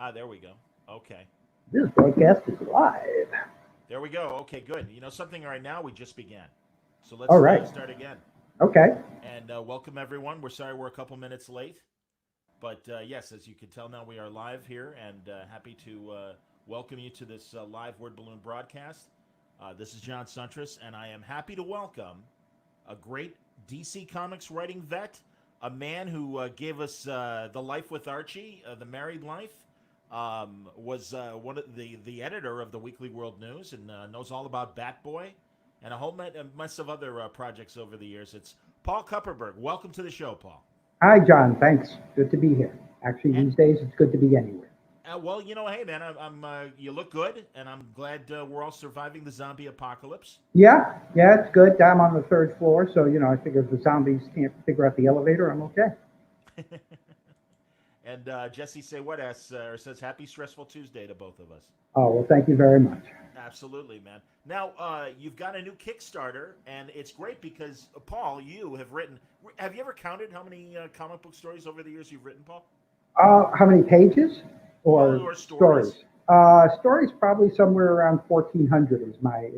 There we go. Okay. This broadcast is live. There we go. Okay, good. You know something right now? We just began. So All let's right. start again. Okay. And welcome, everyone. We're sorry we're a couple minutes late. But yes, as you can tell now, we are live here and happy to welcome you to this live Word Balloon broadcast. This is John Suntress, and I am happy to welcome a great DC Comics writing vet, a man who gave us The Life with Archie, The Married Life, was one of the editor of the Weekly World News and knows all about Batboy and a whole mess of other projects over the years. It's Paul Kupperberg. Welcome to the show, Paul. Hi, John. Thanks. Good to be here. Actually, And these days it's good to be anywhere. well, you know, hey man, I'm you look good, and I'm glad we're all surviving the zombie apocalypse. Yeah, it's good. I'm on the third floor, so I figure if the zombies can't figure out the elevator, I'm okay. And Jesse say what says happy stressful Tuesday to both of us. Oh well, thank you very much. Absolutely, man. Now you've got a new Kickstarter, and it's great because Paul, you have written. Have you ever counted how many comic book stories over the years you've written, Paul? How many pages Or or stories? Stories probably somewhere around 1,400 is my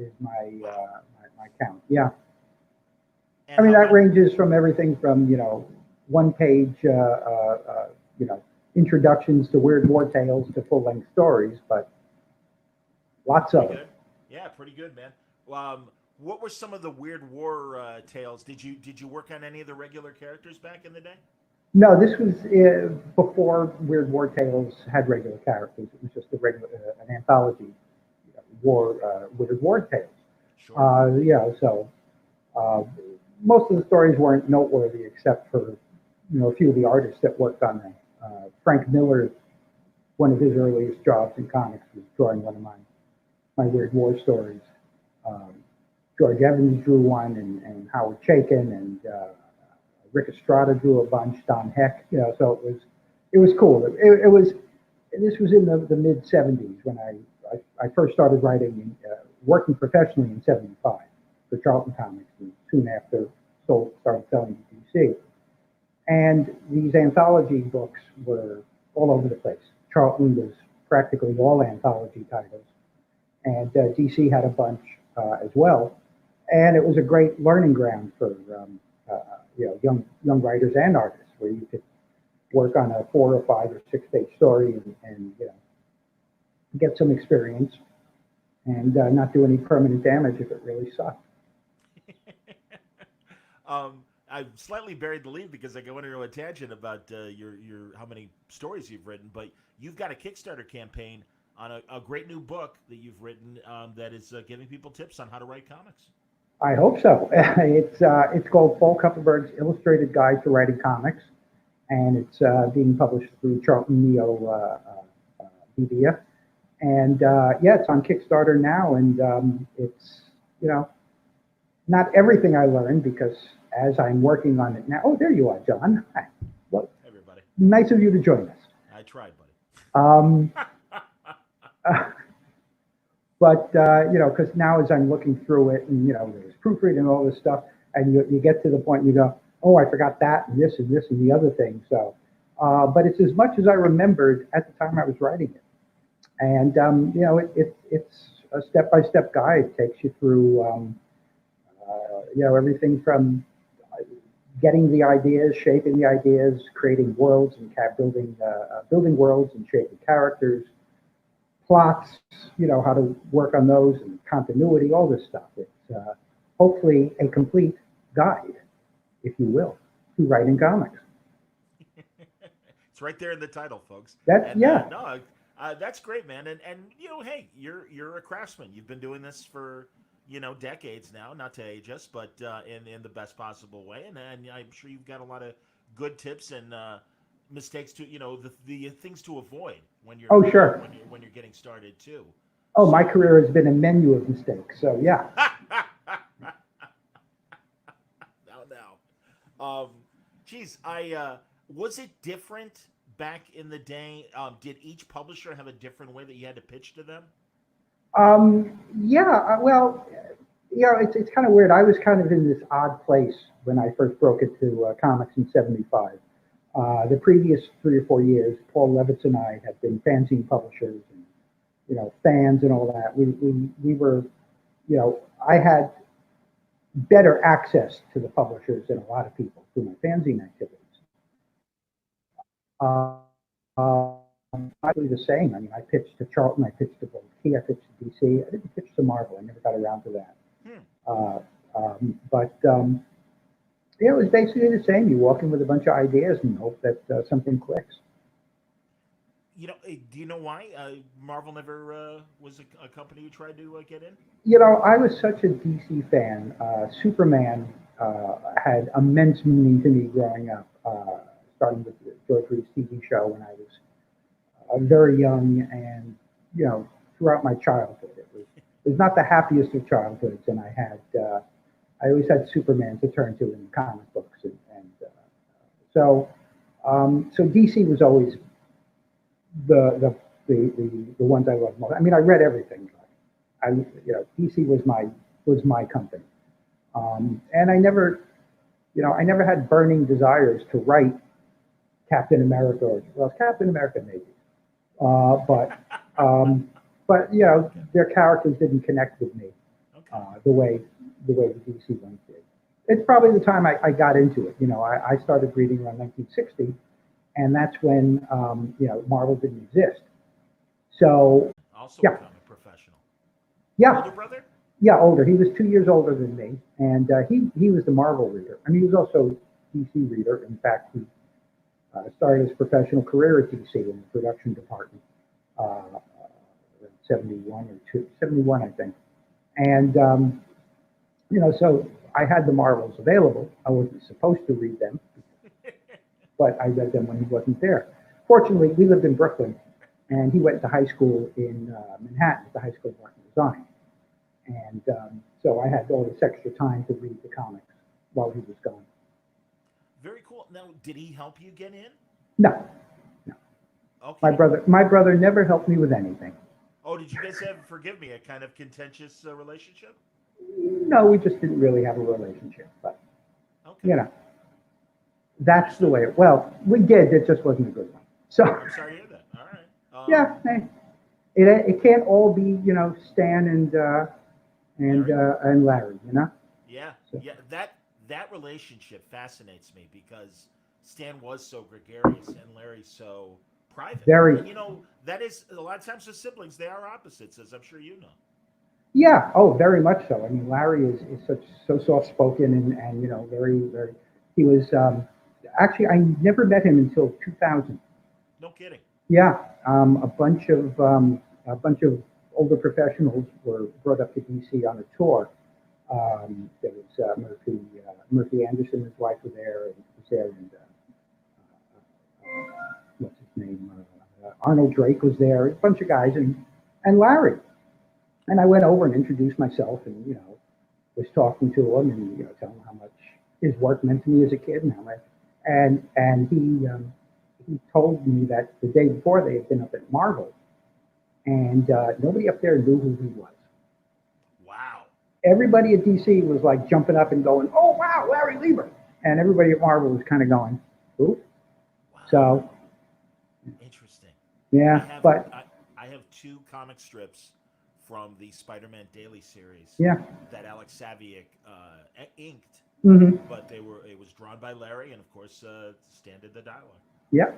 count. Yeah, And I mean how that many? ranges from everything from one page introductions to Weird War Tales to full length stories, but lots of Pretty them. good. Yeah, pretty good, man. What were some of the Weird War tales? Did you work on any of the regular characters back in the day? No, this was before Weird War Tales had regular characters. It was just an anthology Weird War Tales. Sure. So uh, most of the stories weren't noteworthy except for a few of the artists that worked on them. Frank Miller, one of his earliest jobs in comics was drawing one of my Weird War stories. Um, George Evans drew one, and Howard Chaykin, and Rick Estrada drew a bunch. Don Heck, so it was cool. It was this was in the mid '70s when I first started writing, working professionally in '75 for Charlton Comics, and soon after started selling to DC. And these anthology books were all over the place. Charlton was practically all anthology titles, and DC had a bunch as well. And it was a great learning ground for young writers and artists, where you could work on a 4 or 5 or 6 page story and get some experience and not do any permanent damage if it really sucked. I slightly buried the lead because I go into a tangent about your how many stories you've written, but you've got a Kickstarter campaign on a great new book that you've written that is giving people tips on how to write comics. I hope so. It's called Paul Kupperberg's Illustrated Guide to Writing Comics, and it's being published through Charlton Neo Media. And it's on Kickstarter now, and it's not everything I learned because as I'm working on it now. Oh, there you are, John. Hi. Well, Hey, everybody. nice of you to join us. I tried, buddy. Um, But because now as I'm looking through it, and there's proofreading and all this stuff, and you get to the point you go, oh, I forgot that and this and this and the other thing. So, but it's as much as I remembered at the time I was writing it, and it's a step-by-step guide. Takes you through everything from getting the ideas, shaping the ideas, creating worlds and building worlds and shaping characters, plots, how to work on those and continuity, all this stuff. It's hopefully a complete guide, if you will, to writing comics. It's right there in the title, folks. That And yeah, no, that's great, man. And hey, you're a craftsman. You've been doing this for decades now. Not to age us, but in the best possible way. And I'm sure you've got a lot of good tips and mistakes to the things to avoid when you're oh sure. when you're getting started too. Oh, my So career has been a menu of mistakes. So yeah. now, geez, I was it different back in the day? Did each publisher have a different way that you had to pitch to them? Yeah. Well, it's kind of weird. I was kind of in this odd place when I first broke into comics in '75. The previous 3 or 4 years, Paul Levitz and I had been fanzine publishers and fans and all that. We were, I had better access to the publishers than a lot of people through my fanzine activities. Exactly the same. I mean, I pitched to Charlton, I pitched to Gold Key, I pitched to DC. I didn't pitch to Marvel. I never got around to that. Hmm. But yeah, it was basically the same. You walk in with a bunch of ideas and hope that something clicks. Do you know why Marvel never was a company you tried to get in? I was such a DC fan. Superman had immense meaning to me growing up, starting with the George Reeves TV show when I was very young, and throughout my childhood. It was not the happiest of childhoods, and I always had Superman to turn to in comic books, and so so DC was always the ones I loved most. I mean, I read everything. DC was my company, and I never had burning desires to write Captain America, or well, Captain America maybe, but their characters didn't connect with me Okay. the way the DC ones did. It's probably the time I got into it. I started reading around 1960, and that's when Marvel didn't exist. So Also a yeah, comic professional. yeah, Older brother? yeah, older. He was 2 years older than me, and he was the Marvel reader. I mean, he was also DC reader. In fact, he started his professional career at DC in the production department, 71 or 71, I think. And so I had the Marvels available. I wasn't supposed to read them, but I read them when he wasn't there. Fortunately, we lived in Brooklyn, and he went to high school in Manhattan, at the High School of Art and Design. And so I had all this extra time to read the comics while he was gone. Very cool. Now, did he help you get in? No, no. My Okay. brother, my brother never helped me with anything. Oh, did you guys have, forgive me, a kind of contentious relationship? No, we just didn't really have a relationship. But Okay. you know, that's the Understood. way. Well, we did. It just wasn't a good one. So I'm sorry to hear that. All right. yeah, hey, it can't all be Stan Larry? and Larry. Yeah. So Yeah. That relationship fascinates me because Stan was so gregarious and Larry so private. very. And that is a lot of times with siblings, they are opposites, as I'm sure you know. Yeah, oh, very much so. I mean, Larry is so soft spoken and very very. He was actually I never met him until 2000. No kidding. Yeah, a bunch of older professionals were brought up to DC on a tour. There was Murphy Anderson, his wife was there, and what's his name? Arnold Drake was there. A bunch of guys and Larry. And I went over and introduced myself, and was talking to him, and telling him how much his work meant to me as a kid, and how much. And he told me that the day before they had been up at Marvel, and nobody up there knew who he was. Wow. Everybody at DC was like jumping up and going, "Oh wow, Larry Lieber!" And everybody at Marvel was kind of going, "Who?" Wow. So Interesting. I yeah, have but I have two comic strips from the Spider-Man Daily series yeah, that Alex Saviuk inked, hmm, but it was drawn by Larry, and of course Stan did the dialogue. yep,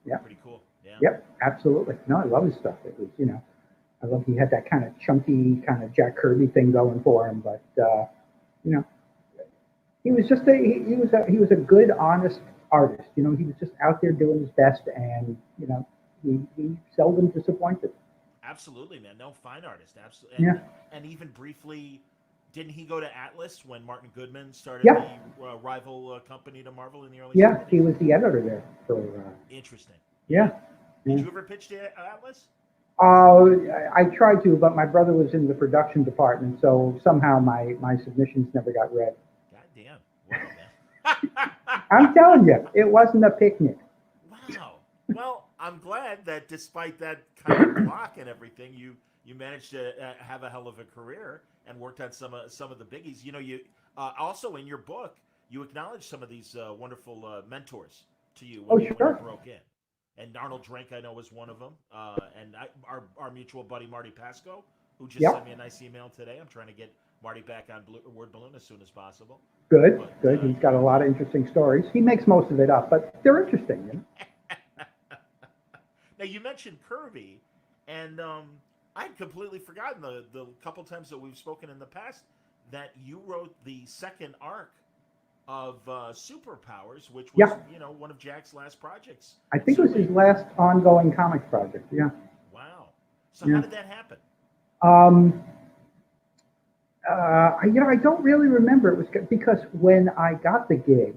yep, Pretty cool. Yeah. yep, absolutely. No, I love his stuff. It was, I love he had that kind of chunky kind of Jack Kirby thing going for him, but you know, he was just he was a good, honest artist. He was just out there doing his best, and he seldom disappointed. Absolutely, man. No, fine artist. Absolutely. And Yeah, even briefly, didn't he go to Atlas when Martin Goodman started yeah, the rival company to Marvel in the early yeah. He 70s? was the editor there for Interesting. yeah, Yeah. Did yeah. you ever pitch to Atlas? I tried to, but my brother was in the production department, so somehow my submissions never got read. God damn. Wow, man. I'm telling you, it wasn't a picnic. Wow. Well, I'm glad that despite that kind of block and everything, you managed to have a hell of a career and worked on some of the biggies. You also in your book you acknowledge some of these wonderful mentors to you Oh, when you sure. broke in. And Arnold Drink, I know, was one of them. Our mutual buddy Marty Pasco, who just sent Yep. me a nice email today. I'm trying to get Marty back on Word Balloon as soon as possible. Good, But good. He's got a lot of interesting stories. He makes most of it up, but they're interesting. You know? now you mentioned Kirby, and I'd completely forgotten the couple times that we've spoken in the past that you wrote the second arc of Superpowers, which was Yeah, one of Jack's last projects. I think it was his Certainly, last ongoing comic project. Yeah, wow. So how yeah. did that happen? Um, I don't really remember. It was because when I got the gig,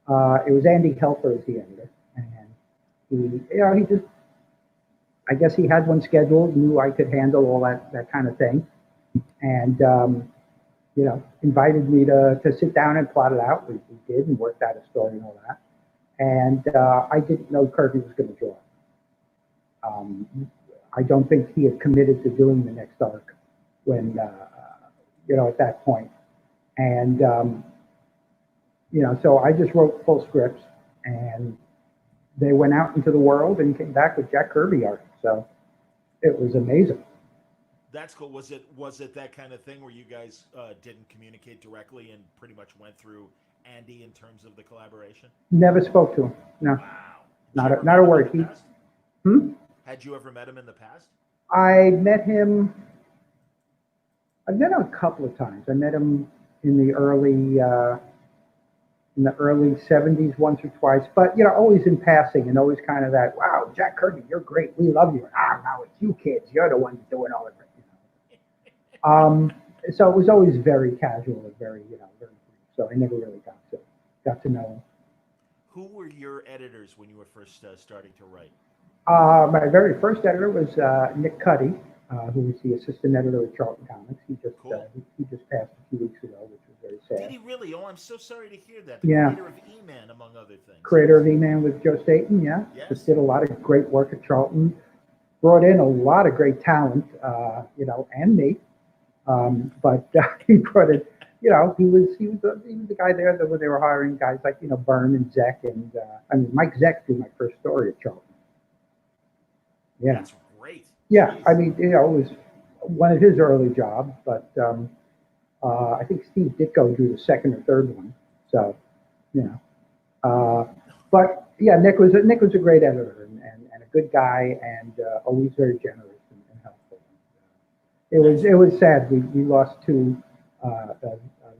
it was Andy Helfer as the editor, and he just, I guess he had one scheduled, knew I could handle all that kind of thing, and invited me to sit down and plot it out. We did and worked out a story and all that. And I didn't know Kirby was going to draw. I don't think he had committed to doing the next arc when, at that point. And, so I just wrote full scripts and they went out into the world and came back with Jack Kirby art. So it was amazing. That's cool. Was it that kind of thing where you guys didn't communicate directly and pretty much went through Andy in terms of the collaboration? Never spoke to him. No, Wow. Did you not ever a, not meet a him in word. the past? Hmm? Had you ever met him in the past? I met him. I met him a couple of times. I met him in the early in the early '70s once or twice, but always in passing and always kind of that. Wow, Jack Kirby, you're great. We love you. Now it's you kids. You're the ones doing all the great. So it was always very casual and very very brief. So I never really got to know him. Who were your editors when you were first starting to write? My very first editor was Nick Cuddy, who was the assistant editor at Charlton Comics. He just Cool. he just passed a few weeks ago, which was very Did sad. he really? Oh, I'm so sorry to hear that. The Yeah, creator of E-Man, among other things. creator Yes. of E-Man with Joe Staten. Yeah, just Yes. did a lot of great work at Charlton. Brought in a lot of great talent, and me. But he brought in, he was the guy there that when they were hiring guys like Byrne and Zek and Mike Zek threw my first story at Charlton. Yeah, That's great. yeah. I Jeez. mean, it was one of his early jobs, but I think Steve Ditko drew the second or third one. So, you know, but yeah, Nick was a great editor and a good guy and always very generous and helpful. That's It was sad. We lost to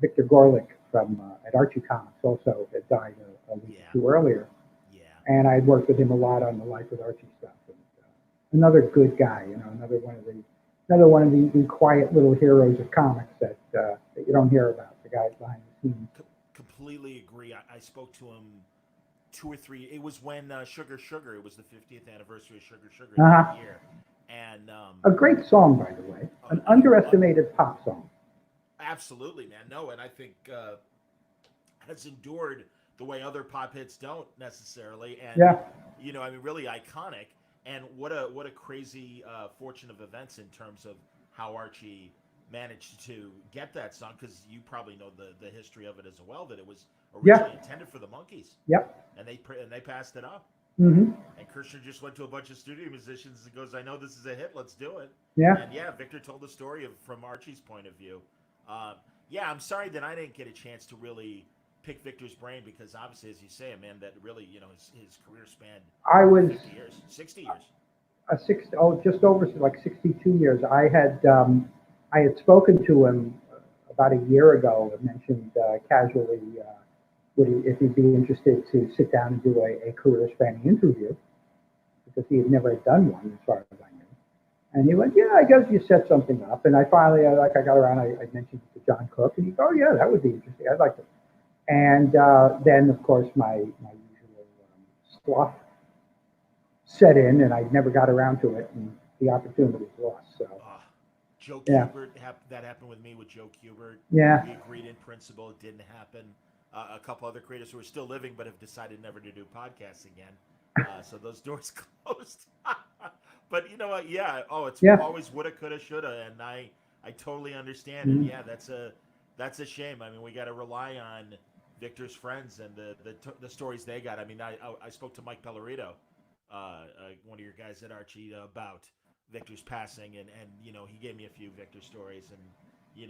Victor Gorlick from at Archie Comics, also that died a week yeah. or two earlier. Yeah. And I'd worked with him a lot on the Life with Archie stuff. And, another good guy, another one of the quiet little heroes of comics that you don't hear about. The guys behind the scenes. Completely agree. I spoke to him 2 or 3. It was when Sugar Sugar. It was the 50th anniversary of Sugar Sugar that Uh-huh. year, and A great song, by the way, an underestimated pop song. absolutely, man. No, and I think has endured the way other pop hits don't necessarily, and Yeah, really iconic. And what a crazy fortune of events in terms of how Archie managed to get that song, because you probably know the history of it as well, that it was yeah, originally intended for the Monkees, yep. and they passed it up. Hmm. And Kirshner just went to a bunch of studio musicians and goes, "I know this is a hit. Let's do it." Yeah. And yeah, Victor told the story from Archie's point of view. Yeah, I'm sorry that I didn't get a chance to really pick Victor's brain, because obviously, as you say, a man that really, his career spanned I over was 50 years, 60 years. just over like 62 years. I had spoken to him about a year ago and mentioned casually if he'd be interested to sit down and do a career spanning interview because he had never done one as far as I knew. And he went, yeah, I guess you set something up. And I finally, I got around, I mentioned it to John Cook, and he goes, oh yeah, that would be interesting. I'd like to. And then, of course, my usual sloth set in, and I never got around to it, and the opportunity was lost. So, Uh, Joe yeah, Kubert, that happened with me with Joe Kubert. yeah, We agreed in principle. It didn't happen. A couple other creators who are still living but have decided never to do podcasts again. So those doors closed. But you know what? Yeah. Oh, it's yeah, always woulda, coulda, shoulda, and I totally understand. And mhm, yeah, that's a shame. I mean, we got to rely on Victor's friends and the stories they got. I mean, I spoke to Mike Pellerito, one of your guys at Archie, about Victor's passing, and he gave me a few Victor stories, and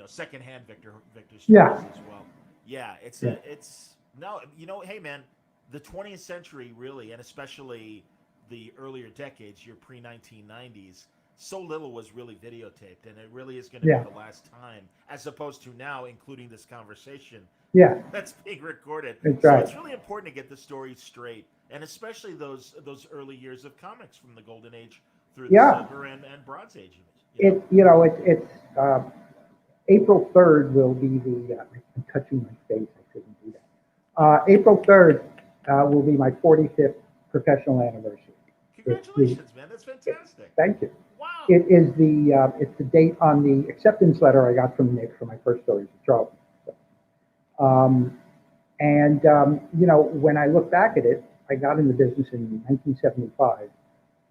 secondhand Victor stories Yeah, as well. Yeah, yeah, it's no, hey man, the 20th century really, and especially the earlier decades, your pre 1990s, so little was really videotaped, and it really is going to be yeah, the last time, as opposed to now, including this conversation yeah. that's being recorded. That's So right. it's really important to get the story straight, and especially those early years of comics from the Golden Age through the Yeah, Silver and Bronze Age. it's April 3rd will be I'm touching my face. I shouldn't do that. April 3rd will be my 45th professional anniversary. It's the Congratulations, man! That's fantastic. Thank you. Wow. It is it's the date on the acceptance letter I got from Nick for my first stories of Charlton. So, and when I look back at it, I got in the business in 1975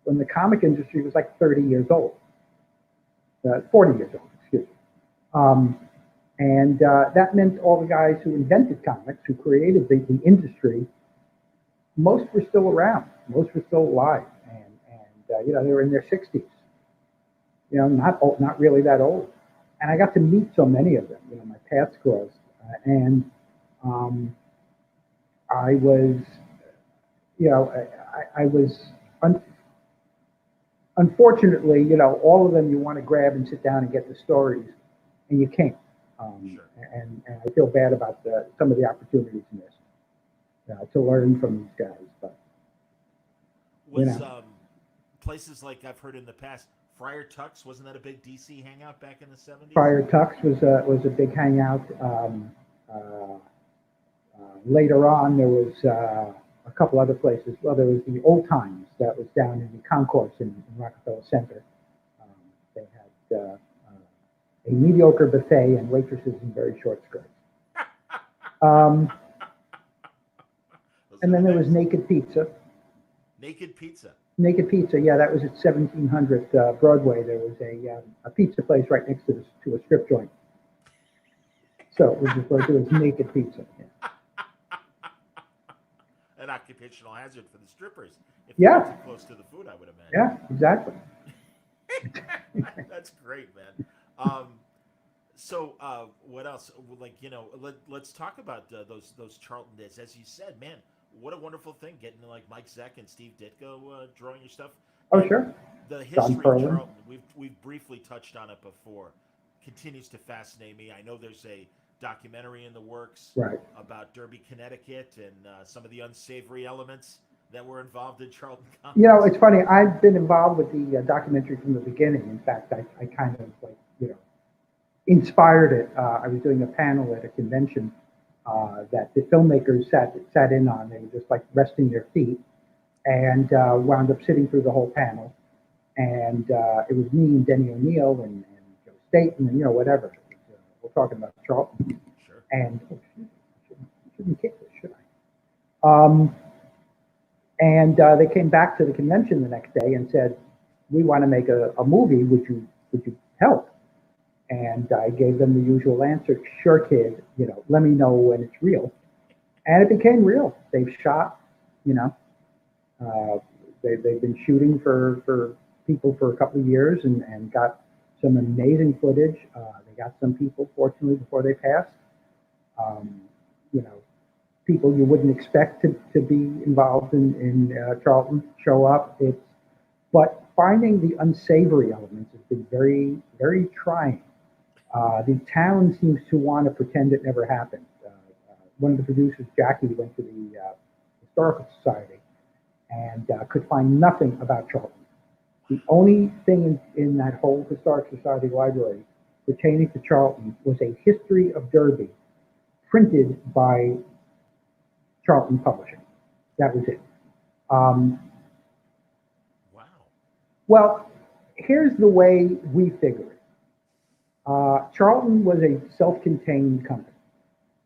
when the comic industry was like 30 years old, 40 years old, excuse me. Um, and that meant all the guys who invented comics, who created the industry, most were still around. Most were still alive, and they were in their 60s. Not old, not really that old. And I got to meet so many of them. My paths crossed, and um, I was, I was un- unfortunately, all of them you want to grab and sit down and get the stories, and you can't. Um, Sure. and I feel bad about some of the opportunities missed to learn from these guys. But you Was know, places like I've heard in the past, Friar Tuck's, wasn't that a big DC hangout back in the 70s? Friar Tuck's was a big hangout. Uh, Later on, there was a couple other places. Well, there was the Old Times that was down in the concourse in Rockefeller Center. Um, they had a mediocre buffet and waitresses in very short skirts. Um, Those are and the then there was days. Naked Pizza. Naked Pizza. Naked Pizza, yeah, that was at 1700 Broadway. There was a pizza place right next to a strip joint. So it was referred to as Naked Pizza. Yeah, An occupational hazard for the strippers if they got yeah, too close to the food, I would imagine. yeah, exactly. That's great, man. Um, so, what else? Like, let's talk about those Charlton days. As you said, man, what a wonderful thing getting like Mike Zeck and Steve Ditko drawing your stuff, Oh, and sure. the John history of Perlin. Charlton. We've briefly touched on it before. Continues to fascinate me. I know there's a documentary in the works Right. about Derby, Connecticut, and some of the unsavory elements that were involved in Charlton It's comics. funny. I've been involved with the documentary from the beginning. In fact, I kind of inspired it. I was doing a panel at a convention that the filmmakers sat in on. They were just like resting their feet, and wound up sitting through the whole panel. And it was me and Denny O'Neil and Joe Staten and whatever. We're talking about Charlton. Sure. And oh, shouldn't kick this, should I? And they came back to the convention the next day and said, "We want to make a movie. Would you help?" And I gave them the usual answer, "Sure, kid. Let me know when it's real." And it became real. They've shot. You know, uh, they've been shooting for people for a couple of years and got some amazing footage. They got some people, fortunately, before they passed. Um, you know, People you wouldn't expect to be involved in Charlton show up. But finding the unsavory elements has been very, very trying. The town seems to want to pretend it never happened. One of the producers, Jackie, went to the Historical Society and could find nothing about Charlton. The only thing in that whole Historic Society library pertaining to Charlton was a history of Derby printed by Charlton Publishing. That was it. Um, Wow. well, here's the way we figure it. Charlton was a self-contained company.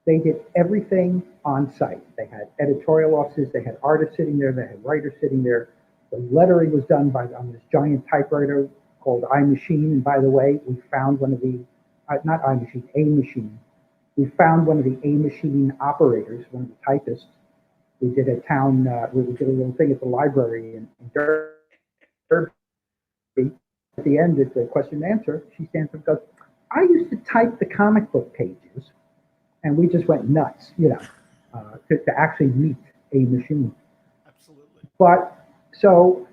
They did everything on site. They had editorial offices. They had artists sitting there. They had writers sitting there. The lettering was done on this giant typewriter called iMachine. And by the way, we found one of the not iMachine, A Machine, We found one of the A machine operators, one of the typists. We did a town, we did a little thing at the library in Derby. At the end, at the question and answer, she stands up and goes, I used to type the comic book pages, and we just went nuts, to actually meet a machine. Absolutely. But so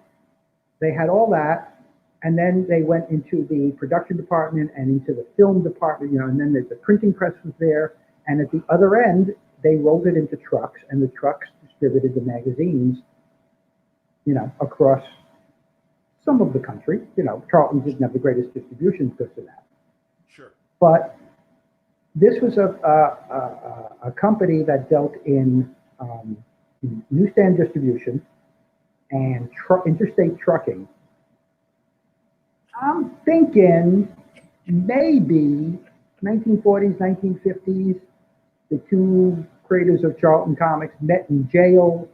they had all that, and then they went into the production department and into the film department, and then the printing press was there. And at the other end, they rolled it into trucks, and the trucks distributed the magazines, across some of the country. Charlton didn't have the greatest distribution because of that. Sure. But this was a company that dealt in newsstand distribution and interstate trucking. I'm thinking maybe 1940s, 1950s, the two creators of Charlton Comics met in jail.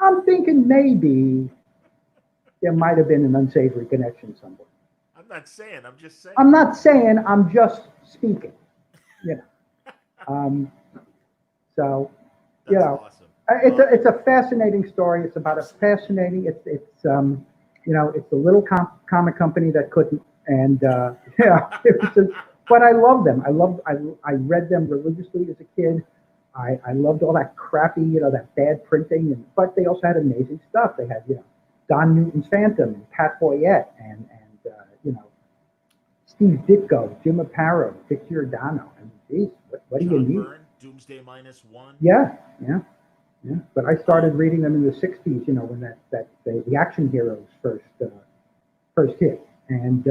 I'm thinking maybe there might have been an unsavory connection somewhere. I'm not saying, I'm just saying. I'm not saying, I'm just speaking. Um, so, That's awesome. it's a fascinating story. It's about a fascinating. It's it's a little comic company that couldn't, and it was just. But I love them. I read them religiously as a kid. I loved all that crappy, that bad printing, but they also had amazing stuff. They had Don Newton's Phantom and Pat Boyette and Steve Ditko, Jim Aparo, Dick Giordano. I mean, geez, what do you John need? Byrne, Doomsday -1. Yeah. But I started reading them in the '60s. When the Action Heroes first hit, and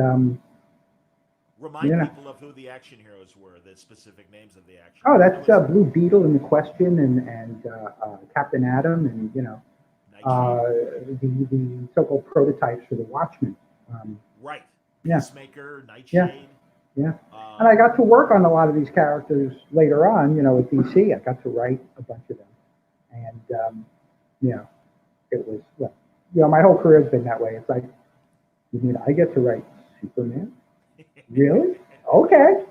remind people of who the Action Heroes were, the specific names of the Action. Oh, that's Blue Beetle in the Question, and Captain Atom, and the so-called prototypes for the Watchmen. Right. Yeah. Peacemaker, Nightshade. Yeah. And I got to work on a lot of these characters later on, at DC. I got to write a bunch of them. And, it was, my whole career has been that way. It's like, you mean I get to write Superman? Really? Okay.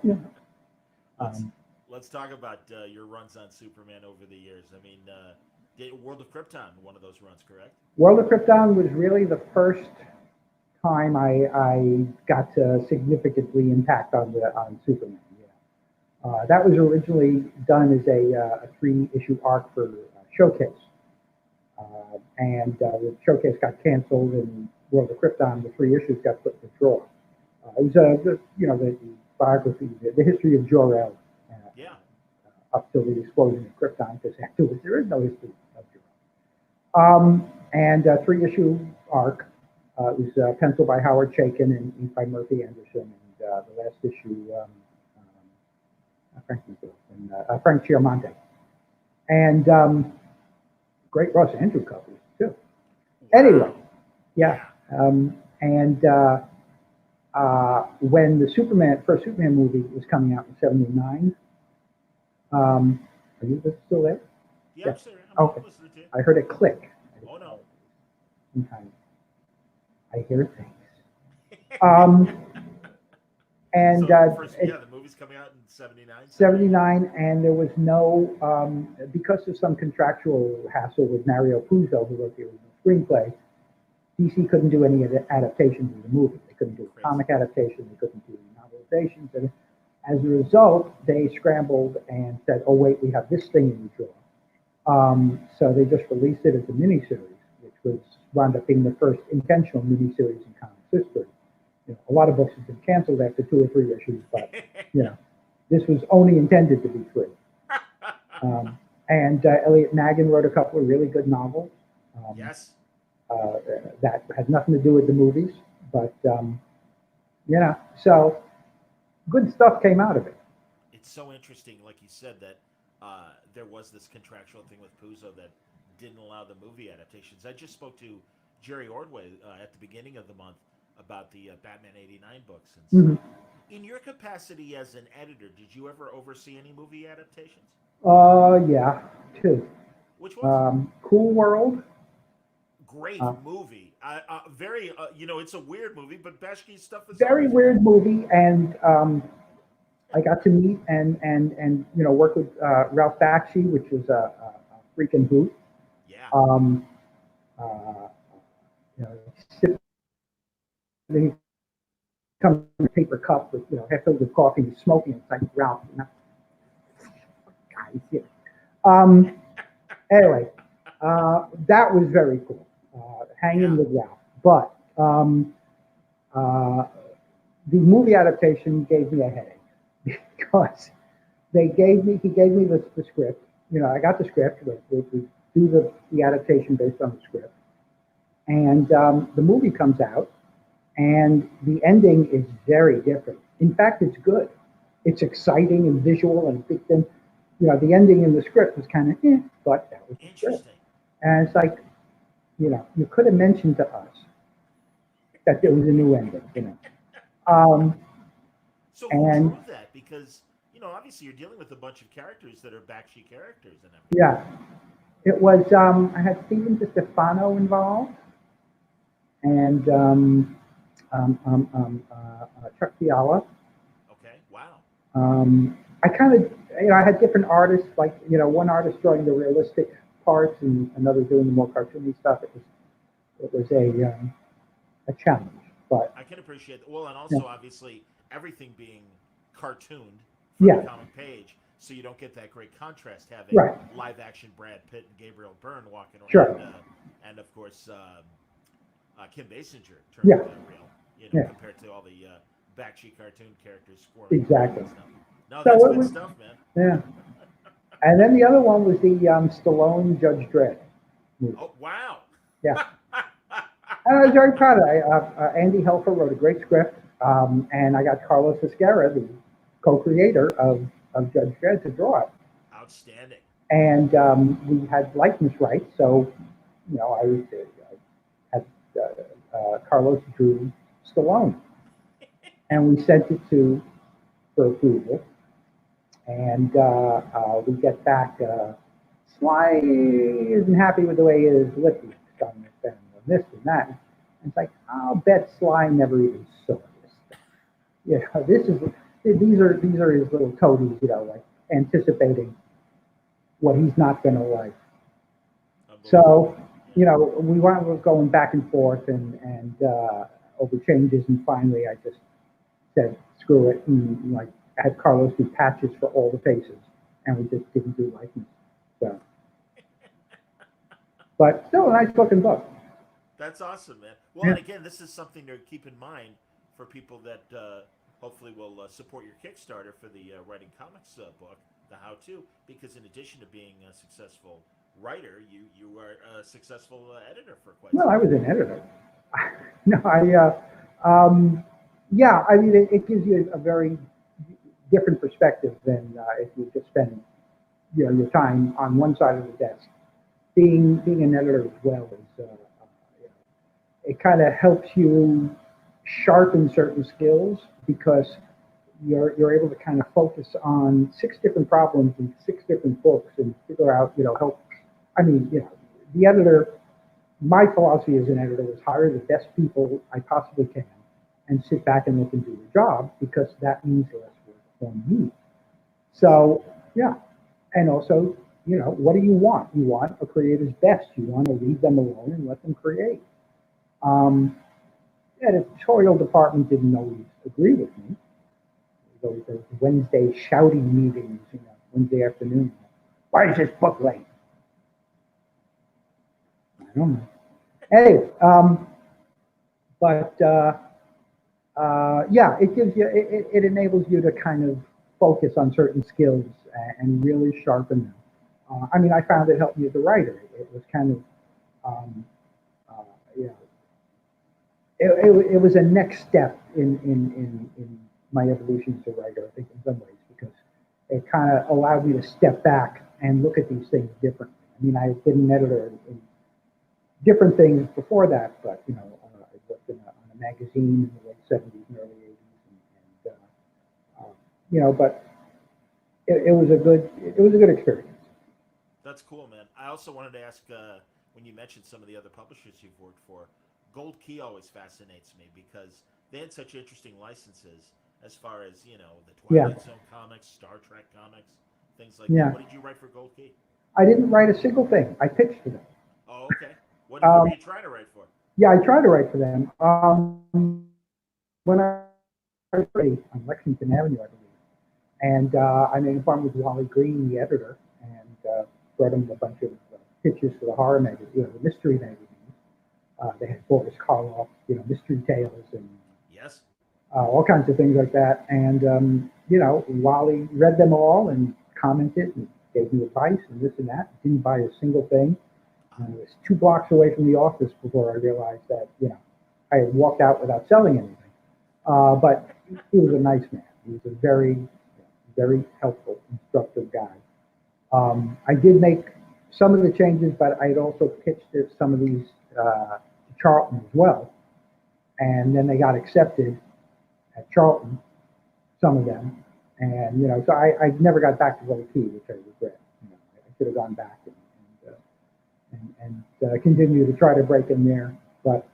Let's talk about your runs on Superman over the years. I mean, World of Krypton, one of those runs, correct? World of Krypton was really the first time I got to significantly impact on Superman. That was originally done as a 3-issue arc for Showcase, and the Showcase got canceled, and World of Krypton, the 3 issues got put in the drawer. It was the biography, the history of Jor-El, up till the explosion of Krypton, because afterwards there is no history of Jor-El. And a 3-issue arc. It was penciled by Howard Chaykin and inked by Murphy Anderson, and the last issue, Frank Chiamonte, and great Ross Andrew covers too. Wow. Anyway, and when the first Superman movie was coming out in '79, are you still there? Yeah, sir. Okay. I heard a click. Oh no. Sometimes I hear things. And so the movie's coming out in '79. '79, and there was no, because of some contractual hassle with Mario Puzo, who wrote the original screenplay, DC couldn't do any adaptations of the movie. They couldn't do a comic adaptation. They couldn't do any novelizations. And as a result, they scrambled and said, "Oh wait, we have this thing in the drawer." So they just released it as a miniseries, which wound up being the first intentional miniseries in comics history. A lot of books have been canceled after 2 or 3 issues, but this was only intended to be 3. And Elliot Nagin wrote a couple of really good novels. Yes. That had nothing to do with the movies, but so good stuff came out of it. It's so interesting, like you said, that there was this contractual thing with Puzo that didn't allow the movie adaptations. I just spoke to Jerry Ordway at the beginning of the month about the Batman '89 books. And so, in your capacity as an editor, did you ever oversee any movie adaptations? Yeah, 2. Which one? Cool World. Great movie. Very, it's a weird movie, but Bashki's stuff is very weird movie, and I got to meet and work with Ralph Bakshi, which was a freaking hoot. Yeah. Um, uh, sit, he comes in a paper cup with half filled with coffee and he's smoking. It's like Ralph, guys. Um, anyway, that was very cool. Hanging Yeah. with Ralph, but uh, the movie adaptation gave me a headache because he gave me the script. I got the script. We do the adaptation based on the script, and the movie comes out, and the ending is very different. In fact, it's good. It's exciting and visual and big thing. The ending in the script was kind of but that was the script. Interesting. And it's like, you could have mentioned to us that there was a new ending. Um, So who and drew that? Because obviously you're dealing with a bunch of characters that are backshi characters and everything. yeah, it was. I had Stephen DeStefano involved, and Chuck Fiala. Okay. Wow. I kind of, I had different artists, like, one artist drawing the realistic parts and another doing the more cartoony stuff. It was a challenge, but I can appreciate that. Well, and yeah, also obviously everything being cartooned from the yeah, comic page, so you don't get that great contrast having right, live action Brad Pitt and Gabriel Byrne walking sure, and of course Kim Basinger turning yeah, real, yeah, compared to all the backshi cartoon characters squirming around exactly. and stuff. No, that's So it good was, stuff, man. yeah. And then the other one was the Stallone Judge Dredd movie. Oh wow. Yeah, and I was very proud of it. Andy Helfer wrote a great script, and I got Carlos Esquerra, the co-creator of Judge Dredd, to draw it. Outstanding. And we had likeness rights, so I had Carlos drew Stallone, and we sent it to for approval, and we get back. Sly isn't happy with the way his lip looks on this and this and that. And it's like, I'll bet Sly never even saw this stuff. These are his little toadies, like anticipating what he's not going to like. Unbelievable. So, Yeah. we were going back and forth and over changes, and finally I just said, screw it, and like had Carlos do patches for all the faces, and we just didn't do likeness. So, but still a nice looking book. That's awesome, man. Well, Yeah. and again, this is something to keep in mind for people that hopefully will support your Kickstarter for the writing comics book, the how to, because in addition to being a successful writer, you are a successful editor for quite Well, some I was time. an editor. No, yeah, I mean, it gives you a very different perspective than if you just spend, your time on one side of the desk. Being an editor as well is, it kind of helps you sharpen certain skills because you're able to kind of focus on six different problems in six different books and figure out, help. I mean, the editor. My philosophy as an editor was hire the best people I possibly can and sit back and let them do the job because that means less work on me. Sure. So, yeah. And also, what do you want? You want a creator's best. You want to leave them alone and let them create. Um, the editorial department didn't always agree with me. Those Wednesday shouting meetings, Wednesday afternoon. Why is this book late? I don't know. Anyway, but yeah, it enables you to kind of focus on certain skills and really sharpen them. I mean, I found it helped me as a writer. It was kind of, um, uh, you know, it was a next step in my evolution as a writer, I think, in some ways, because it kind of allowed me to step back and look at these things differently. I mean, I've been an editor in different things before that, but I worked on a magazine in the late '70s and early '80s, but it was a good experience. That's cool, man. I also wanted to ask when you mentioned some of the other publishers you've worked for, Gold Key always fascinates me because they had such interesting licenses. as far as the Yeah, Twilight Zone comics, Star Trek comics, things like that. yeah. What did you write for Gold Key? I didn't write a single thing. I pitched to them. Oh, okay. What were Um, you trying to write for? yeah, I tried to write for them. When I was on Lexington Avenue, I believe, and I made a fun with Wally Green, the editor, and brought him a bunch of pitches for the horror magazine, the mystery magazines. They had Boris Karloff, mystery tales and Yes. all kinds of things like that. And Wally read them all and commented and gave me advice and this and that. Didn't buy a single thing. And I was 2 blocks away from the office before I realized that I had walked out without selling anything. But he was a nice man. He was a very, very helpful, instructive guy. I did make some of the changes, but I had also pitched some of these to Charlton as well, and then they got accepted at Charlton, some of them, and so I never got back to Gold Key, which I regret. I should have gone back and continue to try to break in there, but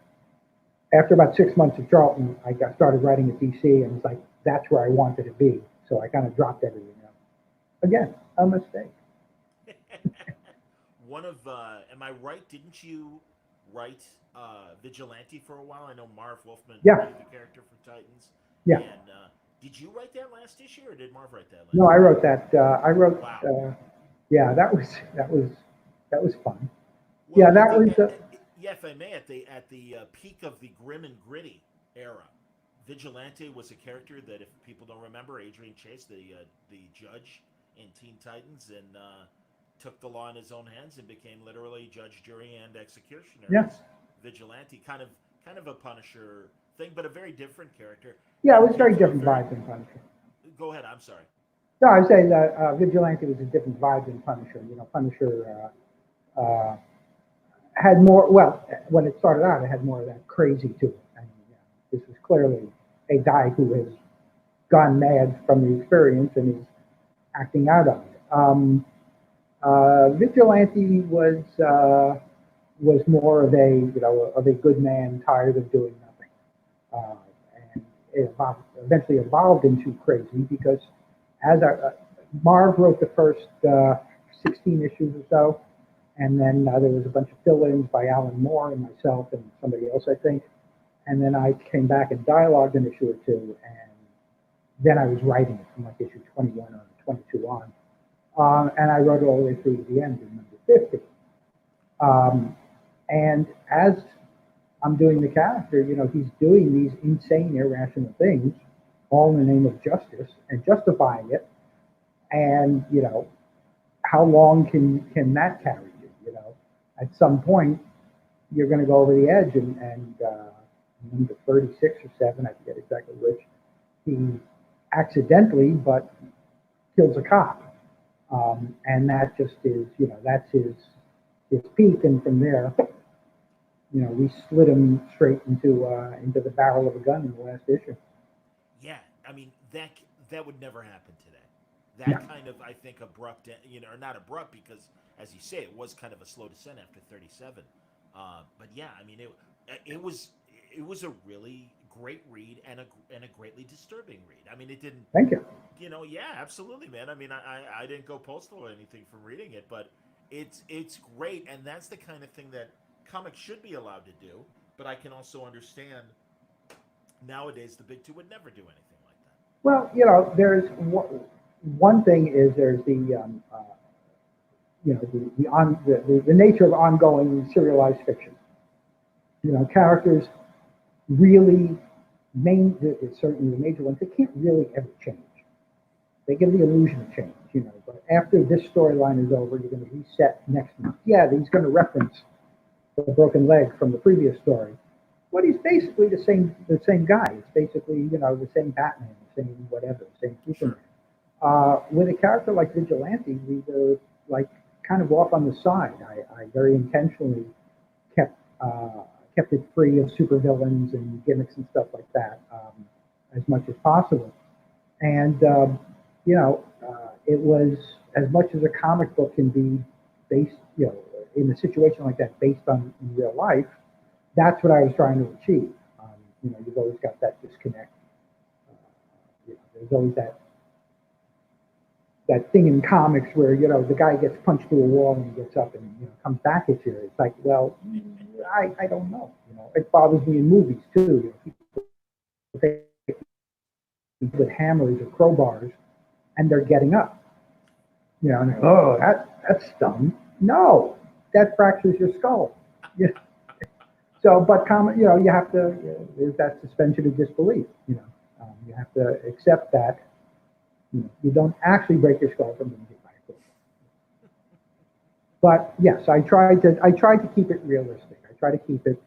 after about 6 months at Charlton, I got started writing at DC, and it's like that's where I wanted to be. So I kind of dropped everything else. Again, a mistake. One of am I right? Didn't you write Vigilante for a while? I know Marv Wolfman Yeah, created the character for Titans, yeah. and did you write that last issue, or did Marv write that No, last I issue? wrote that. I wrote. Wow. Yeah, that was fun. Well, Yeah, that was. yeah, if I may, at the peak of the grim and gritty era, Vigilante was a character that, if people don't remember, Adrian Chase, the judge in Teen Titans, and took the law in his own hands and became literally judge, jury, and executioner Yeah, as Vigilante, kind of a Punisher thing, but a very different character. yeah, it And was very came through different very. vibe than Punisher. Go ahead. I'm sorry. No, I was saying that Vigilante was a different vibe than Punisher. Punisher had more. Well, when it started out, it had more of that crazy to it. I mean, this was clearly a guy who has gone mad from the experience and is acting out on it. Vigilante was more of a good man tired of doing nothing, uh, and it eventually evolved into crazy because as Marv wrote the first 16 issues or so, and then there was a bunch of fill-ins by Alan Moore and myself and somebody else, I think, and then I came back and dialogued an issue or two, and then I was writing it from like issue 21 or 22 on. And I wrote it all the way through to the end in number 50. Um, and as I'm doing the character, he's doing these insane, irrational things, all in the name of justice and justifying it. And how long can that carry you? At some point, you're going to go over the edge, and number 36 or 7, I forget exactly which, he accidentally but kills a cop. And that just is, that's his peak. And from there, we slid him straight into the barrel of a gun in the last issue. Yeah, I mean that would never happen today. No, That kind of, I think, abrupt, or not abrupt, because as you say, it was kind of a slow descent after 37. But yeah, I mean it was a really great read and a greatly disturbing read. I mean, it didn't, thank you. yeah, absolutely, man. I mean, I didn't go postal or anything from reading it, but it's great, and that's the kind of thing that comics should be allowed to do. But I can also understand nowadays the big two would never do anything like that. Well, there's one thing is there's the nature of ongoing serialized fiction. Characters really certainly the major ones, they can't really ever change. They give the illusion of change, but after this storyline is over, you're going to reset next month. Yeah, he's going to reference the broken leg from the previous story, but he's basically the same guy. It's basically the same Batman, the same whatever, the same Superman. Sure. With a character like Vigilante, we were like kind of off on the side. I very intentionally kept kept it free of supervillains and gimmicks and stuff like that as much as possible. And it was as much as a comic book can be based, in a situation like that, based on real life. That's what I was trying to achieve. You've always got that disconnect There's always that thing in comics where the guy gets punched through a wall and he gets up and comes back at you. It's like, well, I don't know. It bothers me in movies too. People take with hammers or crowbars and they're getting up. And oh, that's dumb. No, that fractures your skull. Yeah. So, but you have to. There's that suspension of disbelief. You have to accept that you don't actually break your skull from being hit by a crowbar. But yes, I tried to keep it realistic. I try to keep it,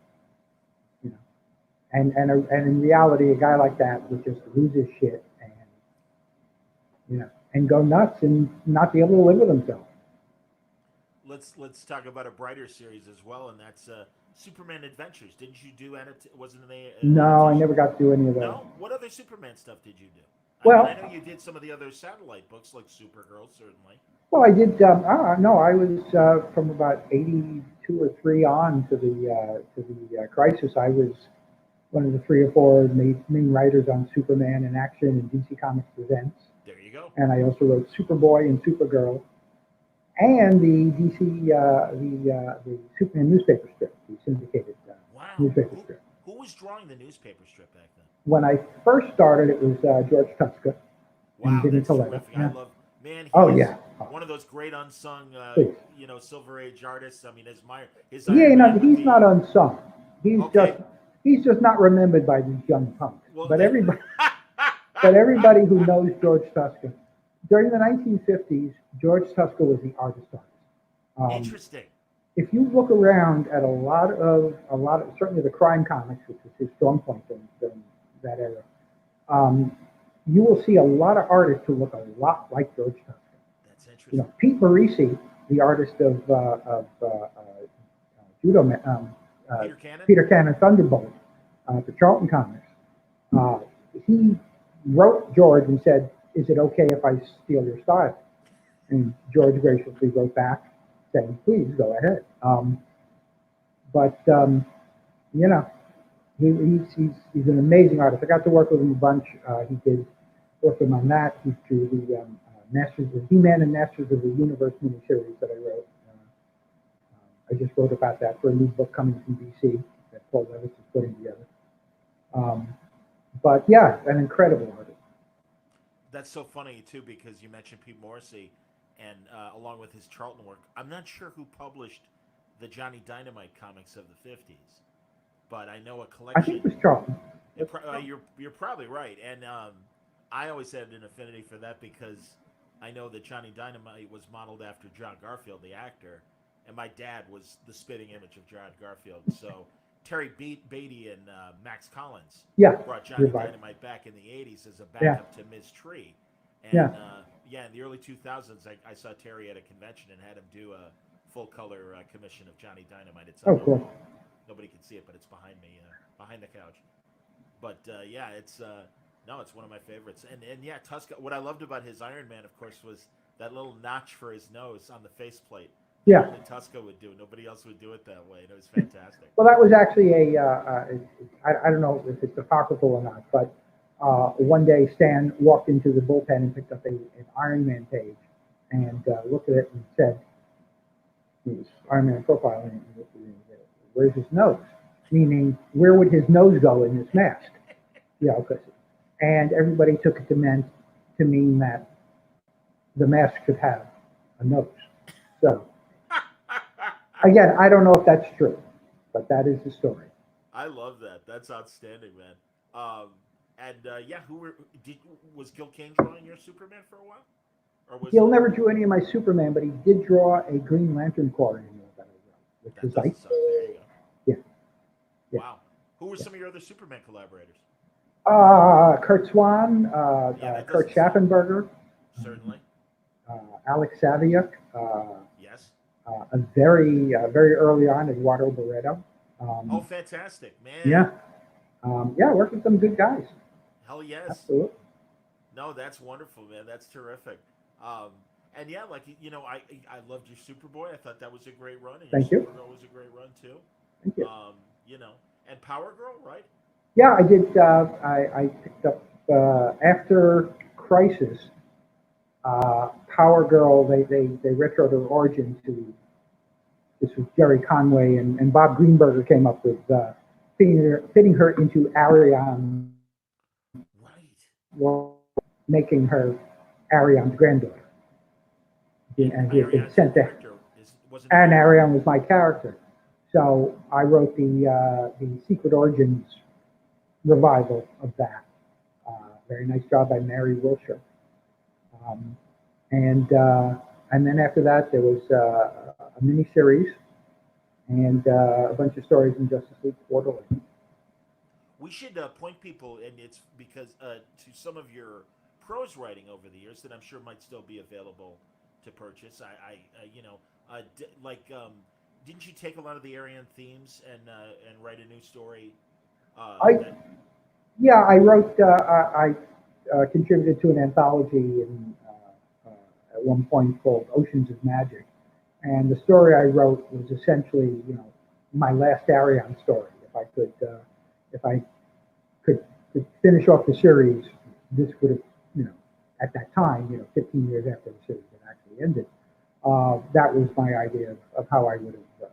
you know, and in reality, a guy like that would just lose his shit and go nuts and not be able to live with himself. Let's talk about a brighter series as well, and that's Superman Adventures. Didn't you do wasn't an No, I adaptation? never got to do any of those. No. What other Superman stuff did you do? I mean, I Well, know you did some of the other satellite books like Supergirl, certainly. well, I did. No, I was from about '82 or three on to the Crisis. I was one of the three or four main writers on Superman in Action and DC Comics Presents, There you go. and I also wrote Superboy and Supergirl and the DC the Superman newspaper strip, the syndicated Wow. newspaper Who strip. who was drawing the newspaper strip back then? When I first started, it was George Tuska and Wow, Vinny that's Coletta. terrific. I Yeah. love, man. Oh He is yeah. Oh, one of those great unsung, please. Silver Age artists. I mean, his He Iron ain't. Man would He's not be unsung. He's just. okay. He's just not remembered by these young punks. Well, But everybody. But everybody who knows George Tuska, during the 1950s, George Tuska was the artist. Um, interesting. if you look around at a lot of certainly the crime comics, which was his strong point during that era, um, you will see a lot of artists who look a lot like George Tuska. That's interesting. Pete Barisi, the artist Judo, uh, Peter Cannon. Peter Cannon Thunderbolt for Charlton Comics, uh, he wrote George and said, "Is it okay if I steal your style?" And George graciously wrote back saying, "Please go ahead." But you know, he's an amazing artist. I got to work with him a bunch. He did work with him on that. He drew the Masters of He-Man and Masters of the Universe miniseries that I wrote. I just wrote about that for a new book coming from DC that Paul Levis is putting together. Um, but yeah, an incredible artist. That's so funny too because you mentioned Pete Morrissey, and along with his Charlton work, I'm not sure who published the Johnny Dynamite comics of the '50s, but I know a I think it collection. was Charlton. You're probably right, and I always had an affinity for that because I know that Johnny Dynamite was modeled after John Garfield, the actor, and my dad was the spitting image of John Garfield. So Terry Beatty and Max Collins Yeah, brought you're Johnny right. Dynamite back in the '80s as a Yeah, backup to Ms. Tree, and yeah. yeah, in the early 2000s, I saw Terry at a convention and had him do a full color commission of Johnny Dynamite. It's on Oh, the cool. wall. Nobody can see it, but it's behind me, behind the couch. But yeah, it's no, it's one of my favorites. And yeah, Tuska. What I loved about his Iron Man, of course, was that little notch for his nose on the faceplate that Yeah. only Tuska would do. Nobody else would do it that way, and it was fantastic. Well, that was actually I don't know if it's apocryphal or not, but one day Stan walked into the bullpen and picked up an Iron Man page and looked at it and said, it was Iron Man profile, and he looked at it and said, "Where's his nose?" Meaning, where would his nose go in this mask? And everybody took it to mean that the mask should have a nose. So again, I don't know if that's true, but that is the story. I love that. That's outstanding, man. And yeah, did was Gil Kane drawing your Superman for a while, or was He'll it? never drew any of my Superman, but he did draw a Green Lantern Corps annual that I wrote with That his doesn't light. sound. There you go. Yeah, yeah, Wow. Who were yeah. some of your other Superman collaborators? Kurt Swan, Yeah, that Kurt doesn't sound Schaffenberger, um, certainly. Alex Saviuk, Yes. very early on, Eduardo Barreto. Oh, Um, fantastic, man. yeah, yeah, worked with some good guys. Hell yes. Absolutely. No, that's wonderful, man. That's terrific. Um, and yeah, like I loved your Superboy. I thought that was a great run, and your Thank you. Supergirl was a great run too. Thank you. Um, you know, and Power Girl, right? Yeah, I did. I picked up after Crisis, Power Girl, they retroed her origin to, this was Jerry Conway, and Bob Greenberger came up with fitting her into Ariane, Right. making her Ariane's granddaughter. And he had been Ariane's sent to, character wasn't and available. Ariane was my character. So I wrote the Secret Origins revival of that. Very nice job by Mary Wilshire. Um, and then after that, there was a mini series and a bunch of stories in Justice League Quarterly. We should point people, and it's because to some of your prose writing over the years that I'm sure might still be available to purchase. Didn't you take a lot of the Arian themes and write a new story? I That Yeah, I wrote. I contributed to an anthology at one point called Oceans of Magic, and the story I wrote was essentially, my last Arion story. If I could finish off the series, this would have, at that time, 15 years after the series had actually ended, that was my idea of how I would have